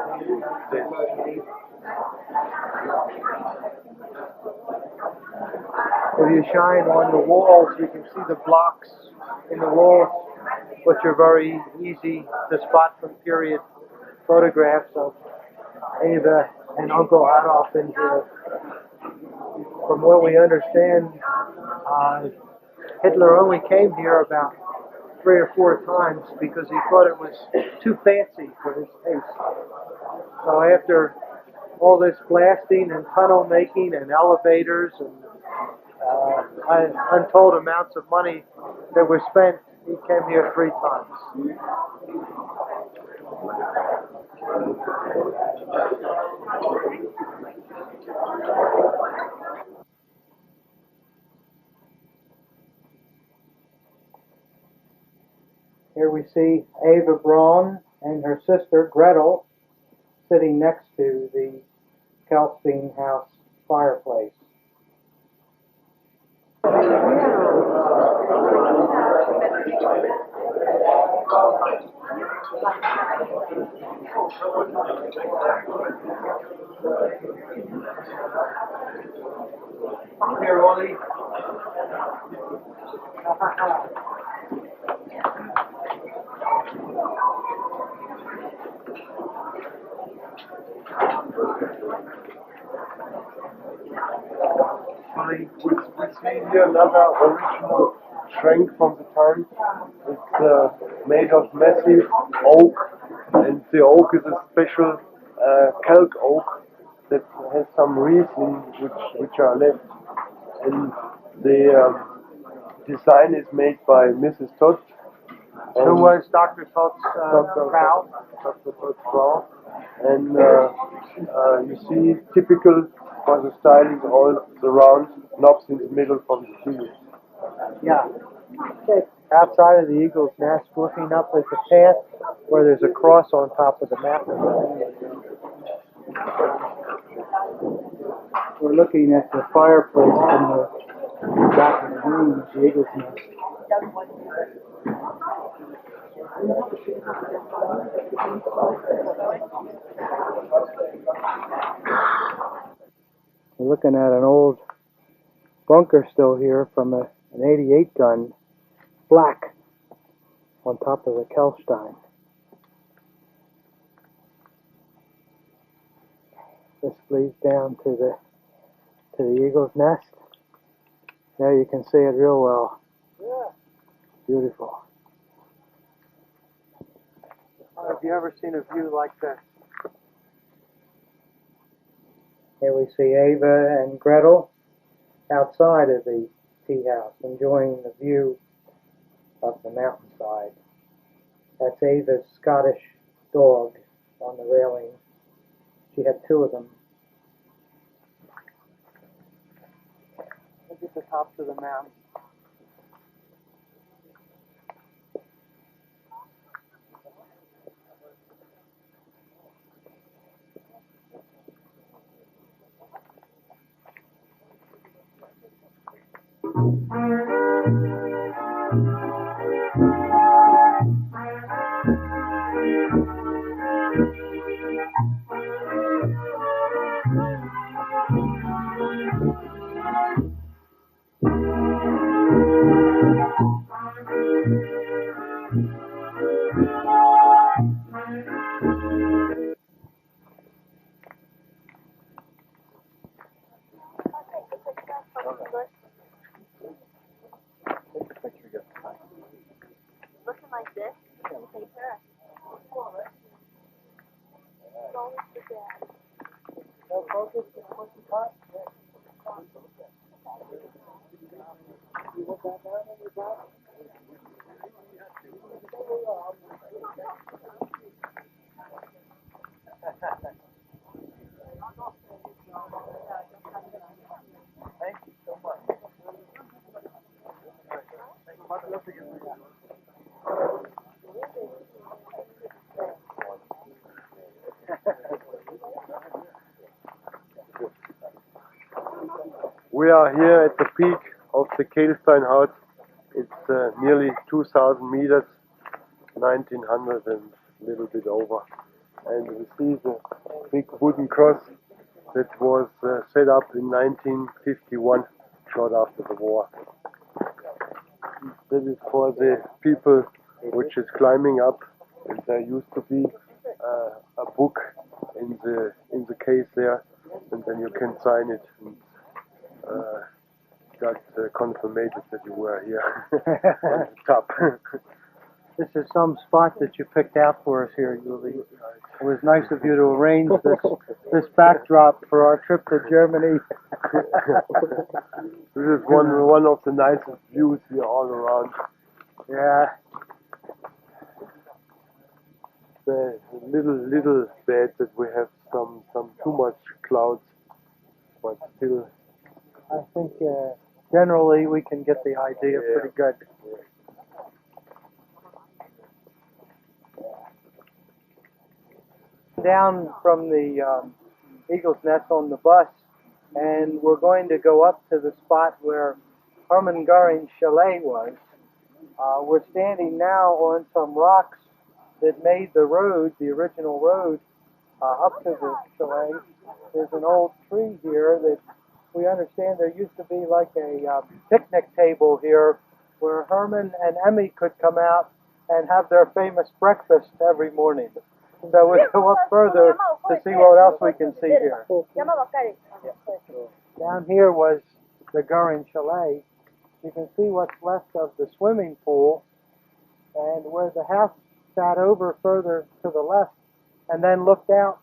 If you shine on the walls, you can see the blocks in the walls, which are very easy to spot from period photographs of Ava and Uncle Adolf in here. From what we understand, Hitler only came here about 3 or 4 times because he thought it was too fancy for his taste. So after all this blasting and tunnel making and elevators and untold amounts of money that were spent, he came here 3 times. Here we see Ava Braun and her sister Gretel sitting next to the Kalkstein house fireplace. Come here, Ollie. We see here another original shrink from the time. It's made of massive oak, and the oak is a special calc oak that has some resin which are left. And the design is made by Mrs. Todd. Who was Dr. Todd's Frau? Dr. Todd's Frau. And you see typical for the styling all the round knobs in the middle from the tube. Yeah. Outside of the eagle's nest, looking up at the path where there's a cross on top of the map. We're looking at the fireplace from the Back in the room, the eagle's nest. We're looking at an old bunker still here from an 88 gun, black, on top of the Kelstein. This leads down to the eagle's nest. There you can see it real well. Yeah. Beautiful. Have you ever seen a view like this? Here we see Ava and Gretel outside of the tea house, enjoying the view of the mountainside. That's Ava's Scottish dog on the railing. She had two of them. Look at the tops of the mountain. Looking like this, you can take her. No focus, just what you cut. You want that down in your back? Thank you so much. We are here at the peak of the Steinhouse. It's nearly 2,000 meters, 1,900 and a little bit over. And we see the big wooden cross that was set up in 1951, short after the war. That is for the people which is climbing up, and there used to be a book in the case there, and then you can sign it. And, got confirmed that you were here on the top. This is some spot that you picked out for us here, Yuli. It was nice of you to arrange this backdrop for our trip to Germany. This is one of the nicest views here all around. Yeah. The little bad that we have some too much clouds, but still. I think generally we can get the idea pretty good. Down from the Eagle's Nest on the bus, and we're going to go up to the spot where Hermann Goering's chalet was. We're standing now on some rocks that made the road, the original road, up to the chalet. There's an old tree here that we understand there used to be like a picnic table here where Hermann and Emmy could come out and have their famous breakfast every morning. So we'll go up further to see what else we can see here. Down here was the Goering Chalet. You can see what's left of the swimming pool, and where the house sat over further to the left and then looked out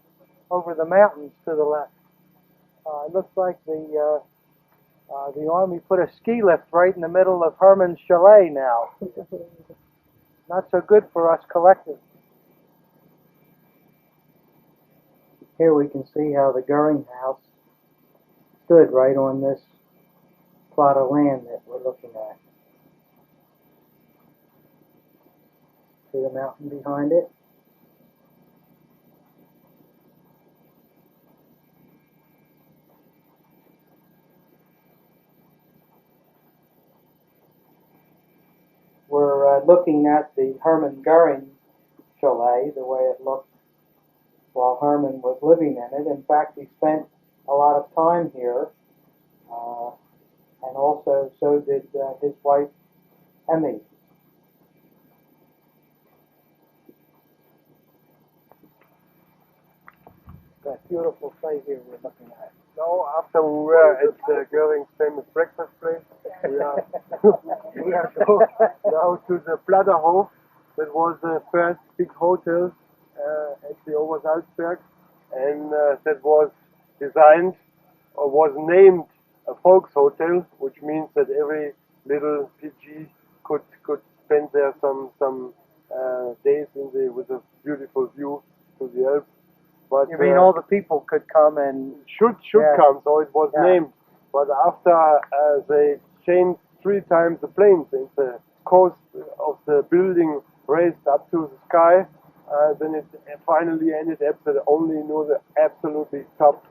over the mountains to the left. It looks like the Army put a ski lift right in the middle of Hermann's chalet now. Not so good for us collectively. Here we can see how the Goering house stood right on this plot of land that we're looking at. See the mountain behind it? looking at the Hermann Goering Chalet, the way it looked while Hermann was living in it. In fact, he spent a lot of time here, and also so did his wife, Emmy. That beautiful site here we're looking at. Now, after we were at Goering's famous breakfast place, we are going now to the Bahnhof. That was the first big hotel at the Obersalzberg, and that was designed or was named a Volkshotel, which means that every little PG could spend there some days with a beautiful view to the Alps. But You mean all the people could come and... should Yeah. come, so it was Yeah. named. But after they changed 3 times the planes and the coast of the building raised up to the sky, then it finally ended up that only the absolutely top.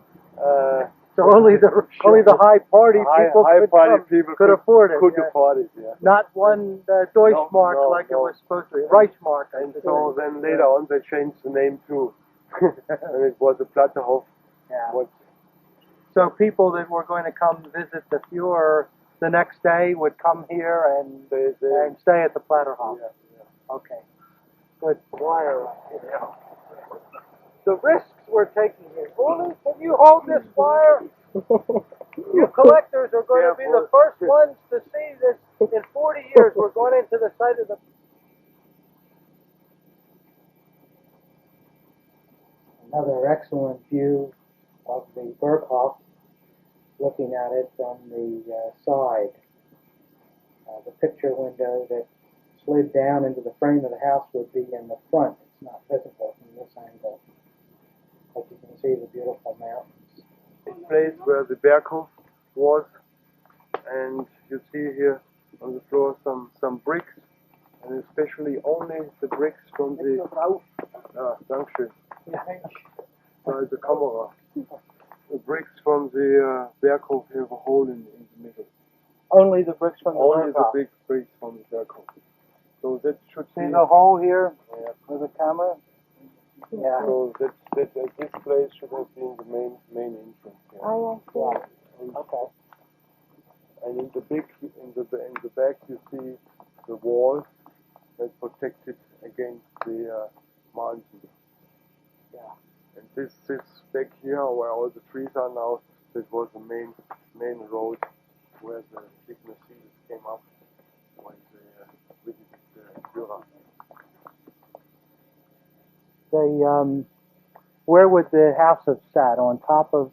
So only the high party people high could party come, people could afford it. Could yeah. afford it, yeah. Not one Deutschmark No, like it no. was supposed to be. Reichsmark. I And should so say. then later on they changed the name too, and it was a Bahnhof. Yeah. What So people that were going to come visit the Führer the next day would come here and stay at the Platterhof. Yeah, yeah. Okay. Good. Wire. Yeah. The risks we're taking here. Uli, can you hold this wire? You collectors are going to be the first ones to see this in 40 years. We're going into the site of the... Another excellent view of the Birkhoff, looking at it from the side. The picture window that slid down into the frame of the house would be in the front. It's not visible from this angle. But you can see the beautiful mountains. This place where the Birkhoff was, and you see here on the floor some bricks, and especially only the bricks from the Dankeschön. The camera. The bricks from the Birkhoff have a hole in the middle. Only the bricks from the Only the Birkhoff. big bricks from the Birkhoff. So that should See be the hole here with the camera? Yeah. So that this place should have been the main entrance. Yeah. Oh, I see. Okay. And in the back you see the walls that protected against the mountains. Yeah. And this back here where all the trees are now, that was the main road where the big Mercedes came up when they visited the Führer. Where would the house have sat? On top of...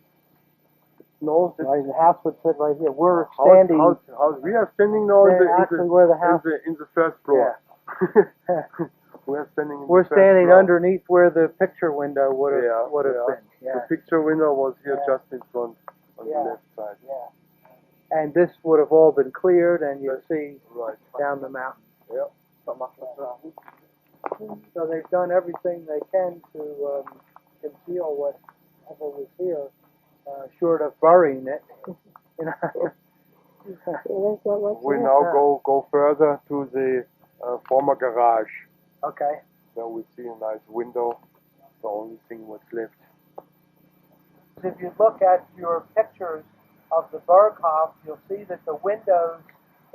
No, Right, the house would sit right here. We're standing... We are standing now actually where the house... in the first floor. Yeah. We're standing in We're the first standing floor. underneath where the picture window would have Yeah. been. Yeah. The picture window was here Yeah. just in front on Yeah. the left side. Yeah. And this would have all been cleared, and you see Right. down the mountain. Yeah. So they've done everything they can to conceal whatever was here, short of burying it. You know? There's not much We left. now go further to the former garage. Okay. There we see a nice window. The only thing what's left. If you look at your pictures of the Birkhoff, you'll see that the windows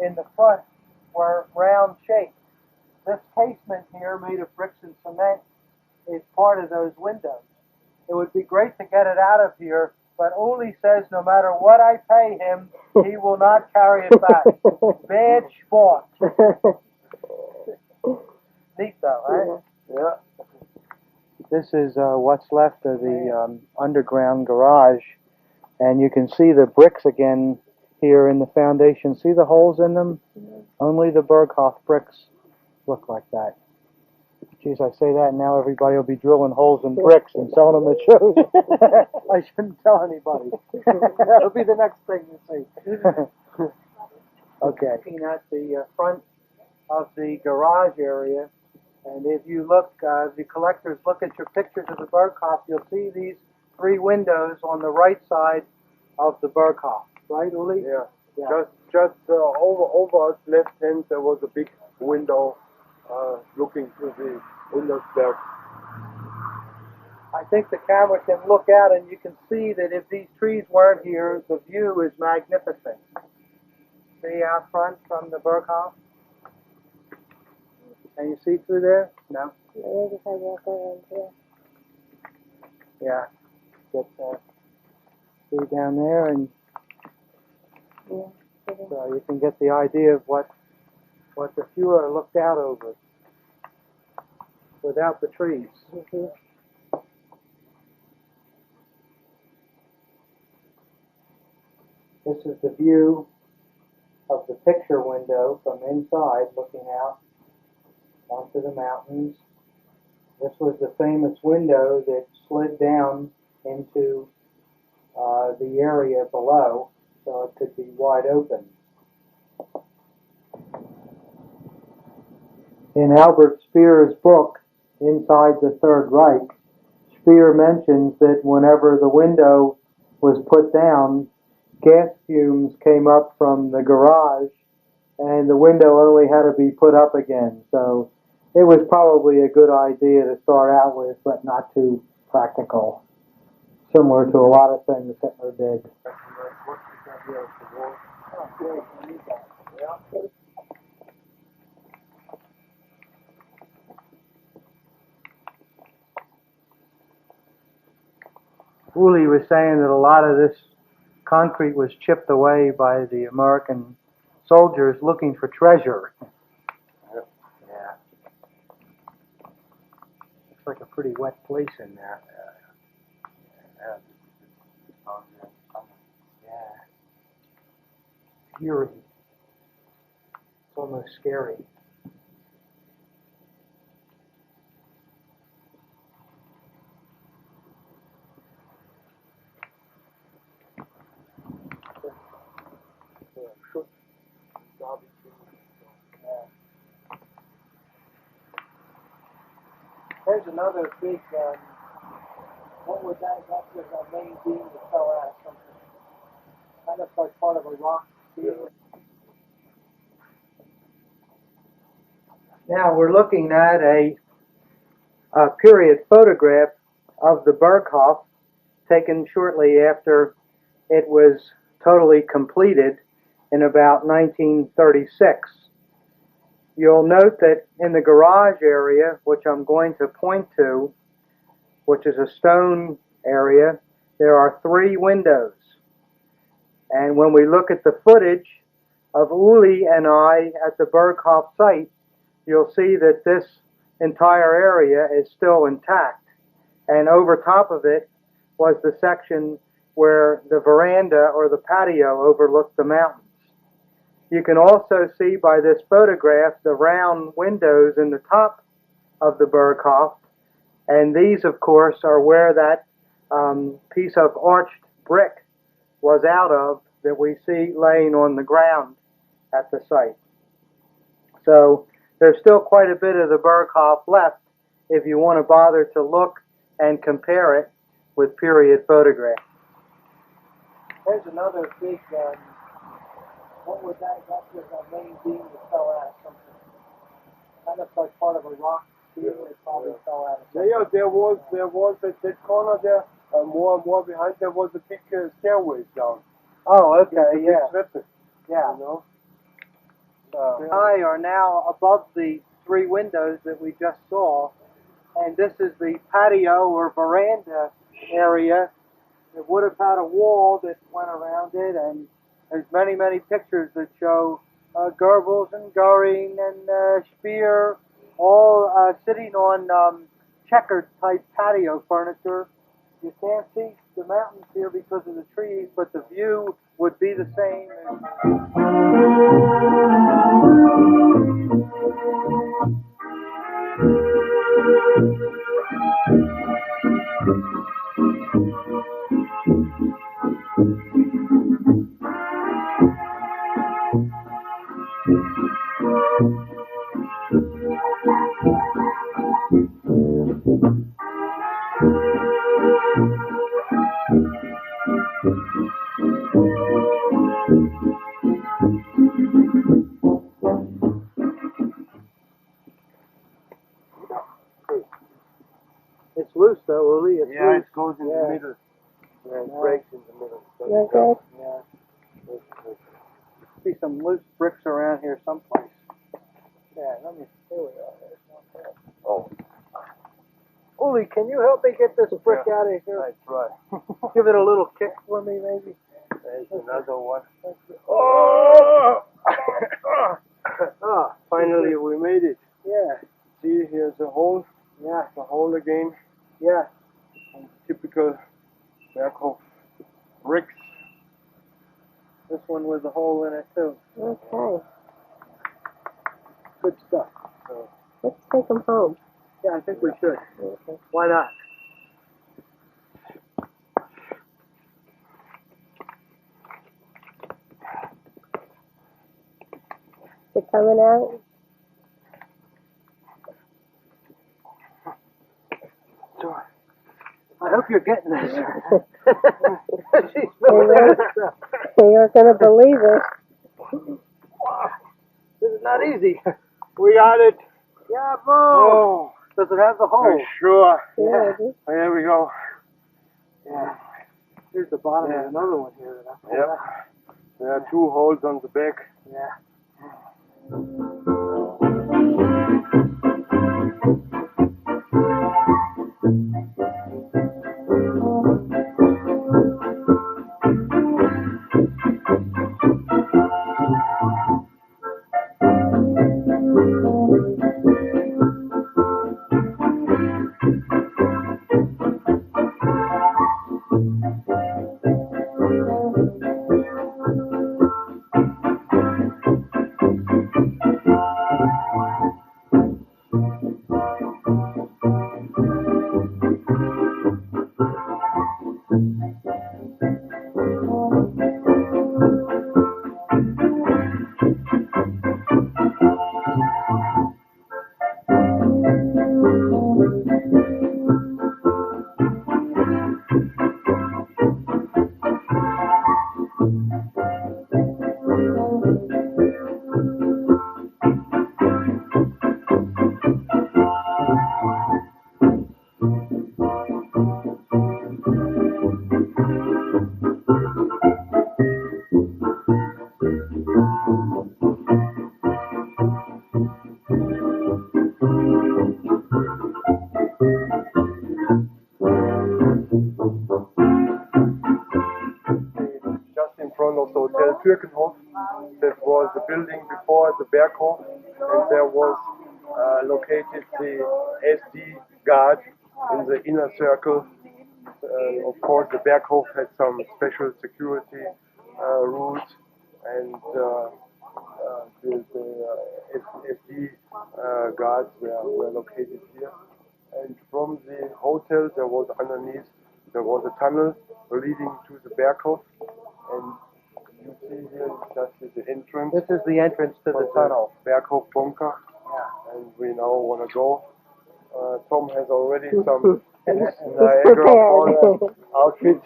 in the front were round shaped. This casement here, made of bricks and cement, is part of those windows. It would be great to get it out of here, but Uli says no matter what I pay him, he will not carry it back. Bad sport. Neat though, right? Yeah. This is what's left of the underground garage, and you can see the bricks again here in the foundation. See the holes in them? Only the Birkhoff bricks look like that. Geez, I say that, and now everybody will be drilling holes in bricks and selling them at shows. I shouldn't tell anybody. That'll be the next thing you see. Okay. Looking at the front of the garage area, and if you look, the collectors look at your pictures of the Birkhoff, you'll see these 3 windows on the right side of the Birkhoff. Right, Uli? Yeah. Yeah. Just over its left hand there was a big window looking to the Ingolstadt. I think the camera can look out and you can see that if these trees weren't here, the view is magnificent. See out front from the Birkhoff? Can you see through there? No? Maybe if I walk around here. Yeah. Get see down there, and Yeah. so you can get the idea of what the Fuhrer looked out over without the trees. Mm-hmm. This is the view of the picture window from inside, looking out onto the mountains. This was the famous window that slid down into the area below, so it could be wide open. In Albert Speer's book, Inside the Third Reich, Speer mentions that whenever the window was put down, gas fumes came up from the garage, and the window only had to be put up again. So it was probably a good idea to start out with, but not too practical. Similar to a lot of things Hitler did. Uli was saying that a lot of this concrete was chipped away by the American soldiers looking for treasure. Yeah. Looks like a pretty wet place in there. Yeah. Eerie. It's almost scary. There's another big, what was that? That was a main beam that fell out of something. Kind of like part of a rock beam. Now we're looking at a period photograph of the Birkhoff taken shortly after it was totally completed in about 1936. You'll note that in the garage area, which I'm going to point to, which is a stone area, there are 3 windows. And when we look at the footage of Uli and I at the Birkhoff site, you'll see that this entire area is still intact. And over top of it was the section where the veranda or the patio overlooked the mountains. You can also see by this photograph the round windows in the top of the Birkhoff, and these, of course, are where that piece of arched brick was out of that we see laying on the ground at the site. So there's still quite a bit of the Birkhoff left if you want to bother to look and compare it with period photographs. There's another big, what was that? That was a main beam that fell out of something. Kind of like part of a rock beam that probably fell out of something. Yeah, there was at that corner there, more behind there was a big stairway down. Oh, okay, yeah. Yeah. You know? I are now above the 3 windows that we just saw, and this is the patio or veranda area. It would have had a wall that went around it, and there's many, many pictures that show Goebbels and Goering and Speer all sitting on checkered type patio furniture. You can't see the mountains here because of the trees, but the view would be the same. loose though, Uli. It's Yeah, loose. it goes in the middle. Yeah, it breaks in the middle. So You're good? Yeah. See some loose bricks around here someplace. Yeah, let me. Here we are. There's one there. Oh, Uli, can you help me get this brick out of here? I try. Give it a little kick for me, maybe. There's another one. Oh! Ah, finally we made it. Yeah, See, here's a hole. yeah, The hole again. yeah. Typical Birkhoff bricks. This one with a hole in it too. Okay. Good stuff. Let's take them home. Yeah, I think we should. Okay. Why not? They're coming out? Sure. I hope you're getting this. She's You're going to believe it. This is not easy. We got it. Yeah, boom. Oh, Does it have the hole? sure. Yeah, it is. There we go. Yeah. Here's the bottom of another one here. Yep. There are 2 holes on the back. Yeah. Just in front of the Hotel Birkhoff. That was the building before the Birkhoff, and there was located the SD guard in the inner circle. Of course, the Birkhoff had some special security rules, and the SD guards were located here. And from the hotel, there was underneath, there was a tunnel leading to the Birkhoff, and you see here just the entrance. This is the entrance to the tunnel. Birkhoff bunker, and we now want to go. Tom has already some Niagara Falls outfit.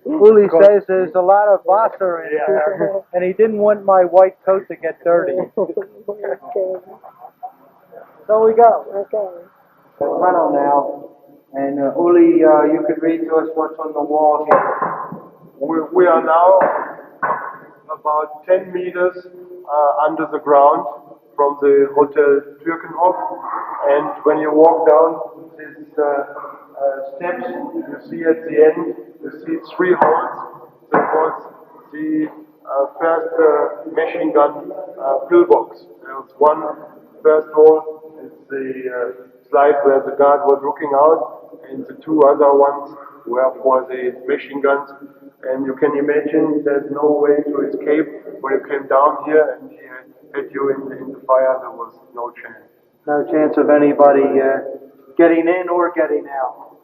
Uli says there's a lot of Wasser in there, and he didn't want my white coat to get dirty. Okay. So we go. Okay. The tunnel now. And Uli, you could read to us what's on the wall here. We are now about 10 meters under the ground from the Hotel Birkhoff, and when you walk down these steps, you see at the end, you see 3 holes. That was the first machine gun pillbox. There was one first hole, it's the slide where the guard was looking out, and the 2 other ones were for the machine guns. And you can imagine there's no way to escape. When you came down here and he hit you in the fire, there was no chance. No chance of anybody getting in or getting out.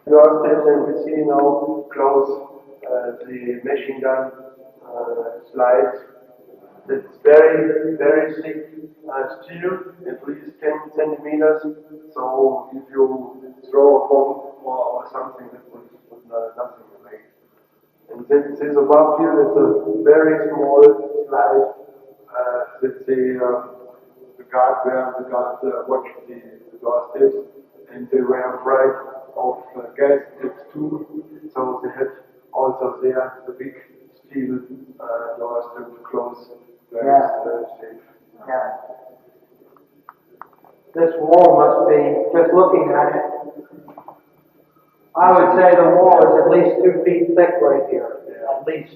You are steps and we see now close the machine gun slides. It's very, very thick steel, at least 10 centimeters. So if you throw a bomb or something, that would put nothing away. And this above here is a very small slide that the guard where the guard watched the the doorsteps, and they were afraid of gas tips too, so they had also there the big steel doors to close very safe. Yeah. This wall must be, just looking at it, I would say the wall is at least 2 feet thick right here, at least.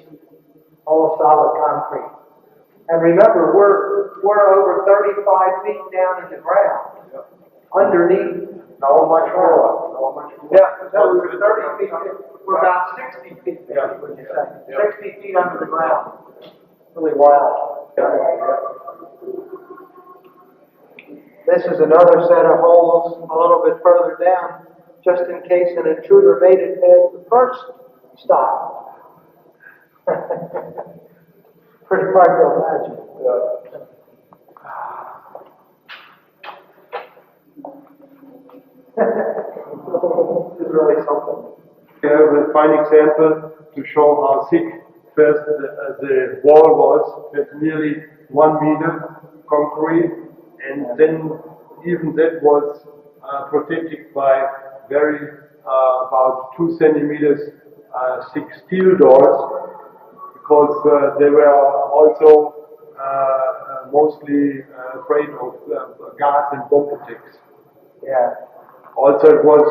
All solid concrete. And remember, we're over 35 feet down in the ground. Underneath. Now much more. Yeah, so we're 30 feet, we're about 60 feet, maybe, would you say? 60 feet under the ground. Really wild. This is another set of holes a little bit further down, just in case an intruder made it past the first stop. Pretty hard to imagine. This is really something. We have a fine example to show how thick first the wall was. It's nearly 1 meter concrete, and then even that was protected by very about 2 centimeters thick steel doors, because they were also mostly afraid of gas and bomb attacks. Yeah. Also, it was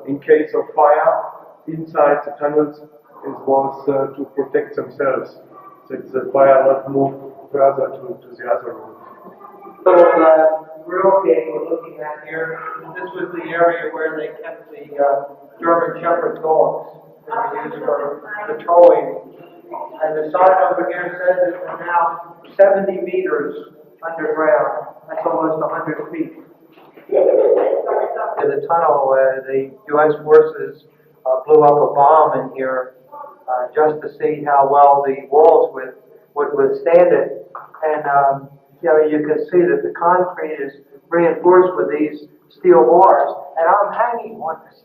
in case of fire inside the tunnels. It was to protect themselves, that the fire not move further to the other room. So, grill game we're looking at here, this was the area where they kept the German Shepherd dogs that were used for patrolling. And the sign over here says that we're now 70 meters underground. That's almost 100 feet. In the tunnel, the U.S. forces blew up a bomb in here just to see how well the walls would withstand it. And you can see that the concrete is reinforced with these steel bars. And I'm hanging on this.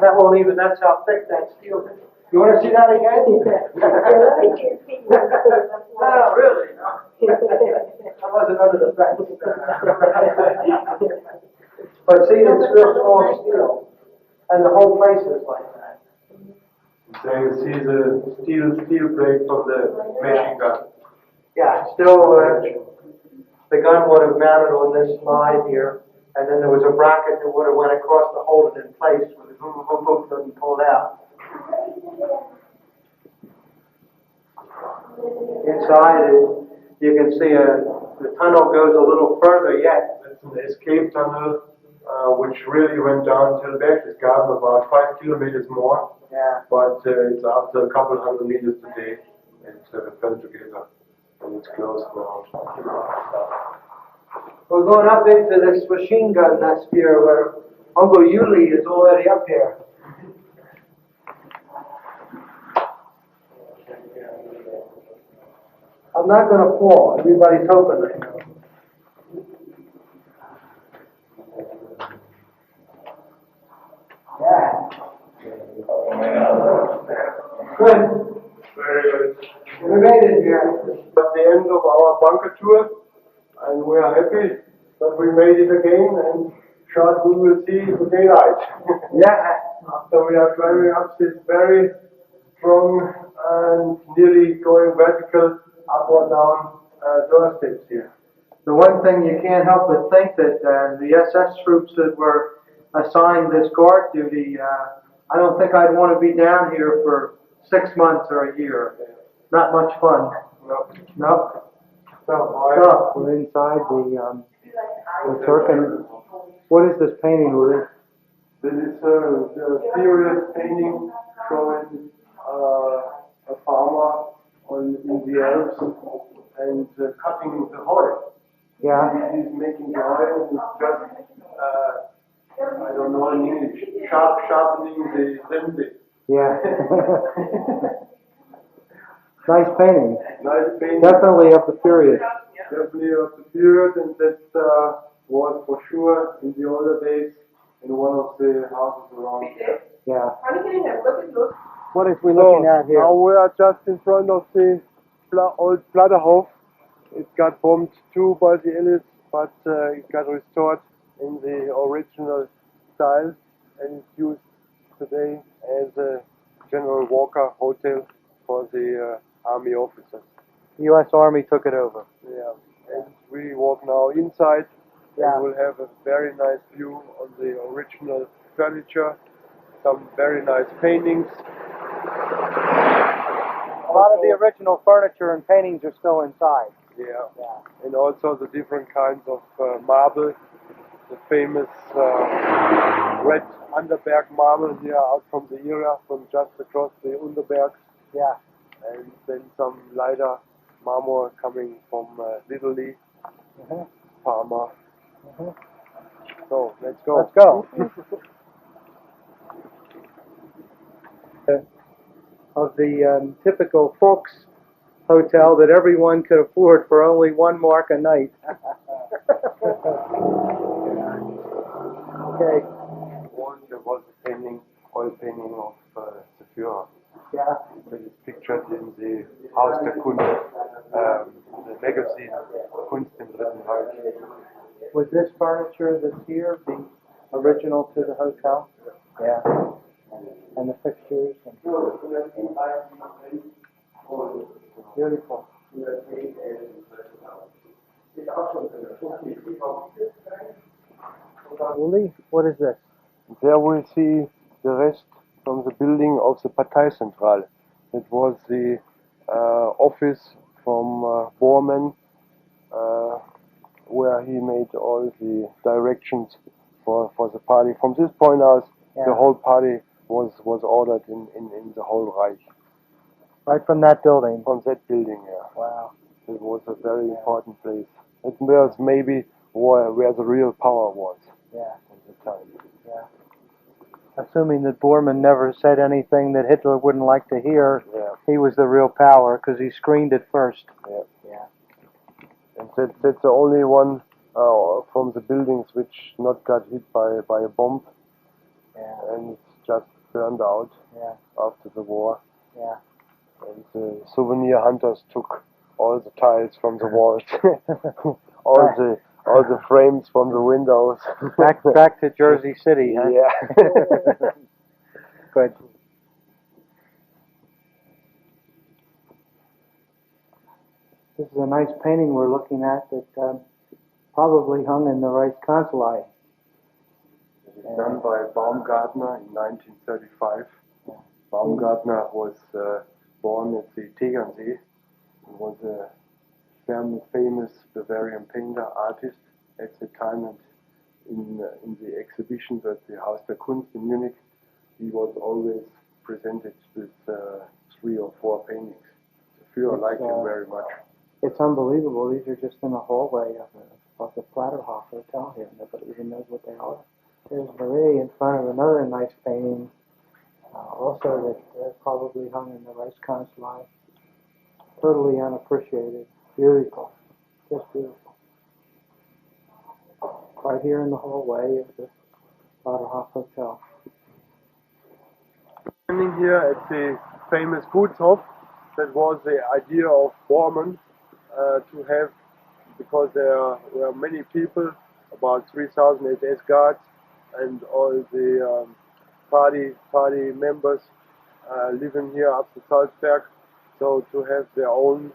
That won't even, that's how thick that steel is. You want to see that again? No, really, no. I wasn't under the fence. But see, it's real strong steel. And the whole place is like that. So you see the steel plate from the machine gun. Yeah, still, the gun would have mounted on this slide here, and then there was a bracket that would have went across to hold it in place when the boom, boom, boom, doesn't pull it out. Inside, you can see the tunnel goes a little further yet. It's an escape tunnel, which really went down till Berchtesgaden, about 5 kilometers more. Yeah. But it's after a couple hundred meters today, it fell together, and it's closed now. We're going up into this machine gun nest here where Uncle Yuli is already up here. I'm not going to fall. Everybody's hoping right now. Yeah. Good. Very good. We made it here. At the end of our bunker tour, and we are happy that we made it again, and short we will see the daylight. Yeah. So we are climbing up this very strong and nearly going vertical up or down doorsteps here. The one thing you can't help but think that the SS troops that were assigned this guard duty, I don't think I'd want to be down here for 6 months or a year. Not much fun. No. So we're inside the Turkin. What is this painting, Uri? This is a period painting showing a farmer in the Alps and cutting the oil. Yeah. He's making the oil and just, I don't know in English, sharpening the lens. Yeah. Nice painting. Nice painting. Definitely of the period. Definitely of the period, and that was for sure in the older days in one of the houses around here. Yeah. What is we looking at here? Now we are just in front of the old Bahnhof, it got bombed too by the Allies, but it got restored in the original style and it's used today as a General Walker Hotel for the army officers. The U.S. Army took it over. Yeah, and we walk now inside. Yeah. And we'll have a very nice view on the original furniture, some very nice paintings. A lot of the original furniture and paintings are still inside. Yeah. Yeah. And also the different kinds of marble, the famous red Nrnberg marble here out from the area, from just across the Unterberg. Yeah. And then some lighter marmor coming from Italy, Parma. So let's go. Let's go. Of the typical folks hotel that everyone could afford for only 1 mark a night. Okay. There was a painting, oil painting of the Führer. Yeah. That is pictured in the Haus der Kunst, the magazine Kunst im Dritten Reich. Was this furniture that's here the original to the hotel? Yeah. And the fixtures and beautiful. Uli, what is this? There we see the rest from the building of the Parteizentrale. It was the office from Bormann, where he made all the directions for the party. From this point out, the whole party was ordered in the whole Reich. Right from that building? From that building, yeah. Wow. It was a very important place. It was maybe where the real power was. Yeah. At the time. Yeah. Assuming that Bormann never said anything that Hitler wouldn't like to hear, he was the real power because he screened it first. Yeah. Yeah. And that's the only one from the buildings which not got hit by a bomb. Yeah. And it's just burned out after the war. Yeah. And the souvenir hunters took all the tiles from the walls, all the frames from the windows. Back to Jersey City, huh? Yeah. Good. This is a nice painting we're looking at that probably hung in the Reichskanzlei. It was done by Baumgartner in 1935. Baumgartner was born at the Tegernsee. He was a famous Bavarian painter, artist at the time, and in the exhibitions at the Haus der Kunst in Munich, he was always presented with 3 or 4 paintings. The Führer liked him very much. It's unbelievable. These are just in the hallway of the Bahnhof Hotel here. Nobody even knows what they are. There's Marie in front of another nice painting, also that probably hung in the Reichskanzlei. Totally unappreciated. Beautiful. Just beautiful. Right here in the hallway of the Bahnhof Hotel. Standing here at the famous Gutshof, that was the idea of Bormann to have, because there were many people, about 3,000 SS guards, and all the party members living here up the Salzberg, so to have their own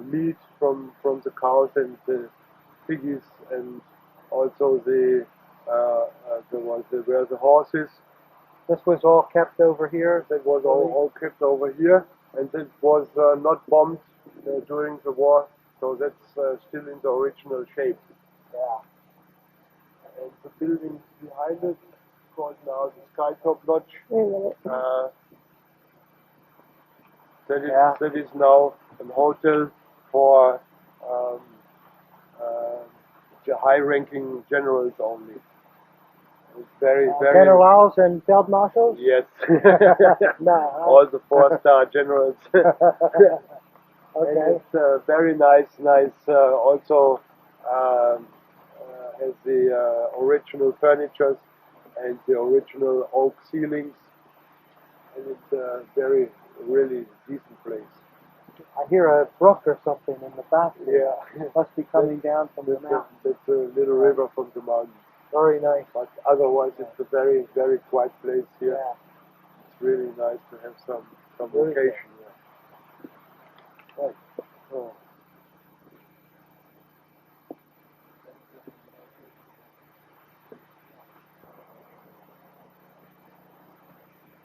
meat from the cows and the piggies, and also the horses. This was all kept over here? That was all kept over here, and it was not bombed during the war, so that's still in the original shape. Yeah. And the building behind it, called now the Skytop Lodge, that is now a hotel for the high-ranking generals only. It's very Generals and Feldmarschals? Yes. No. All the 4-star generals. Okay. And it's very nice. Also has the original furnitures and the original oak ceilings, and it's a really decent place. I hear a brook or something in the back. Yeah. It must be coming down from the mountain. That's a little river from the mountains. Very nice. But otherwise, it's a very, very quiet place here. Yeah. It's really nice to have some Really vacation. Right. Oh.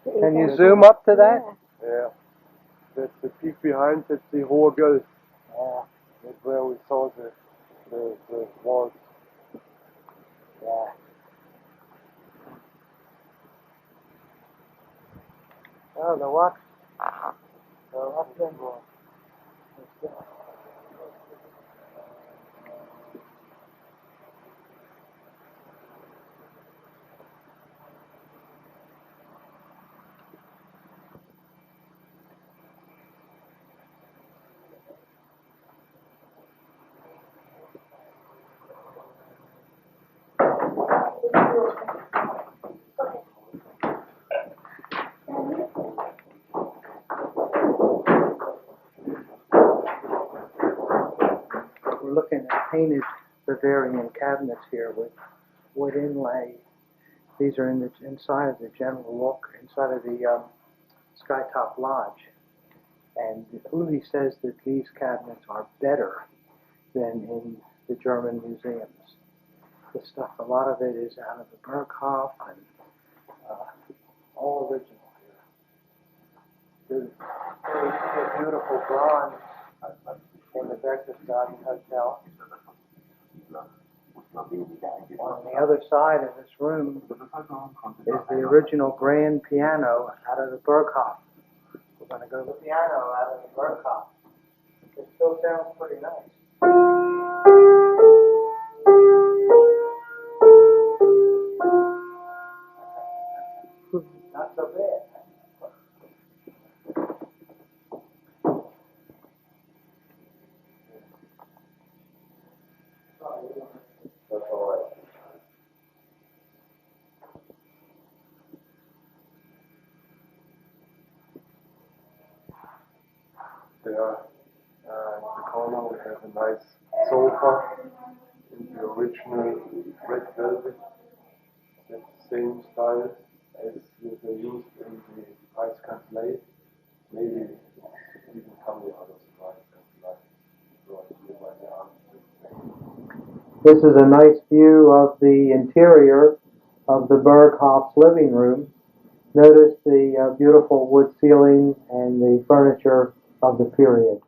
Can you zoom up to that? Yeah. That's the peak behind. That's the Hohe Göll. Yeah. That's where we saw the walls. Yeah. Oh, the what? The Russian wall. We're looking at painted Bavarian cabinets here with wood inlay. These are inside of the general walk, inside of the Skytop Lodge. And Uli says that these cabinets are better than in the German museums. The stuff, a lot of it is out of the Birkhoff and all original here. There's a beautiful bronze in the Berchtesgaden Hotel. On the other side of this room is the original grand piano out of the Birkhoff. We're going to go to the piano out of the Birkhoff. It still sounds pretty nice. Not so bad. That's all right. There, in the corner, we have a nice sofa in the original red velvet. That's the same style as they used in the Chalet. Maybe even coming out of the Chalet. This is a nice view of the interior of the Birkhoff's living room. Notice the beautiful wood ceiling and the furniture of the period.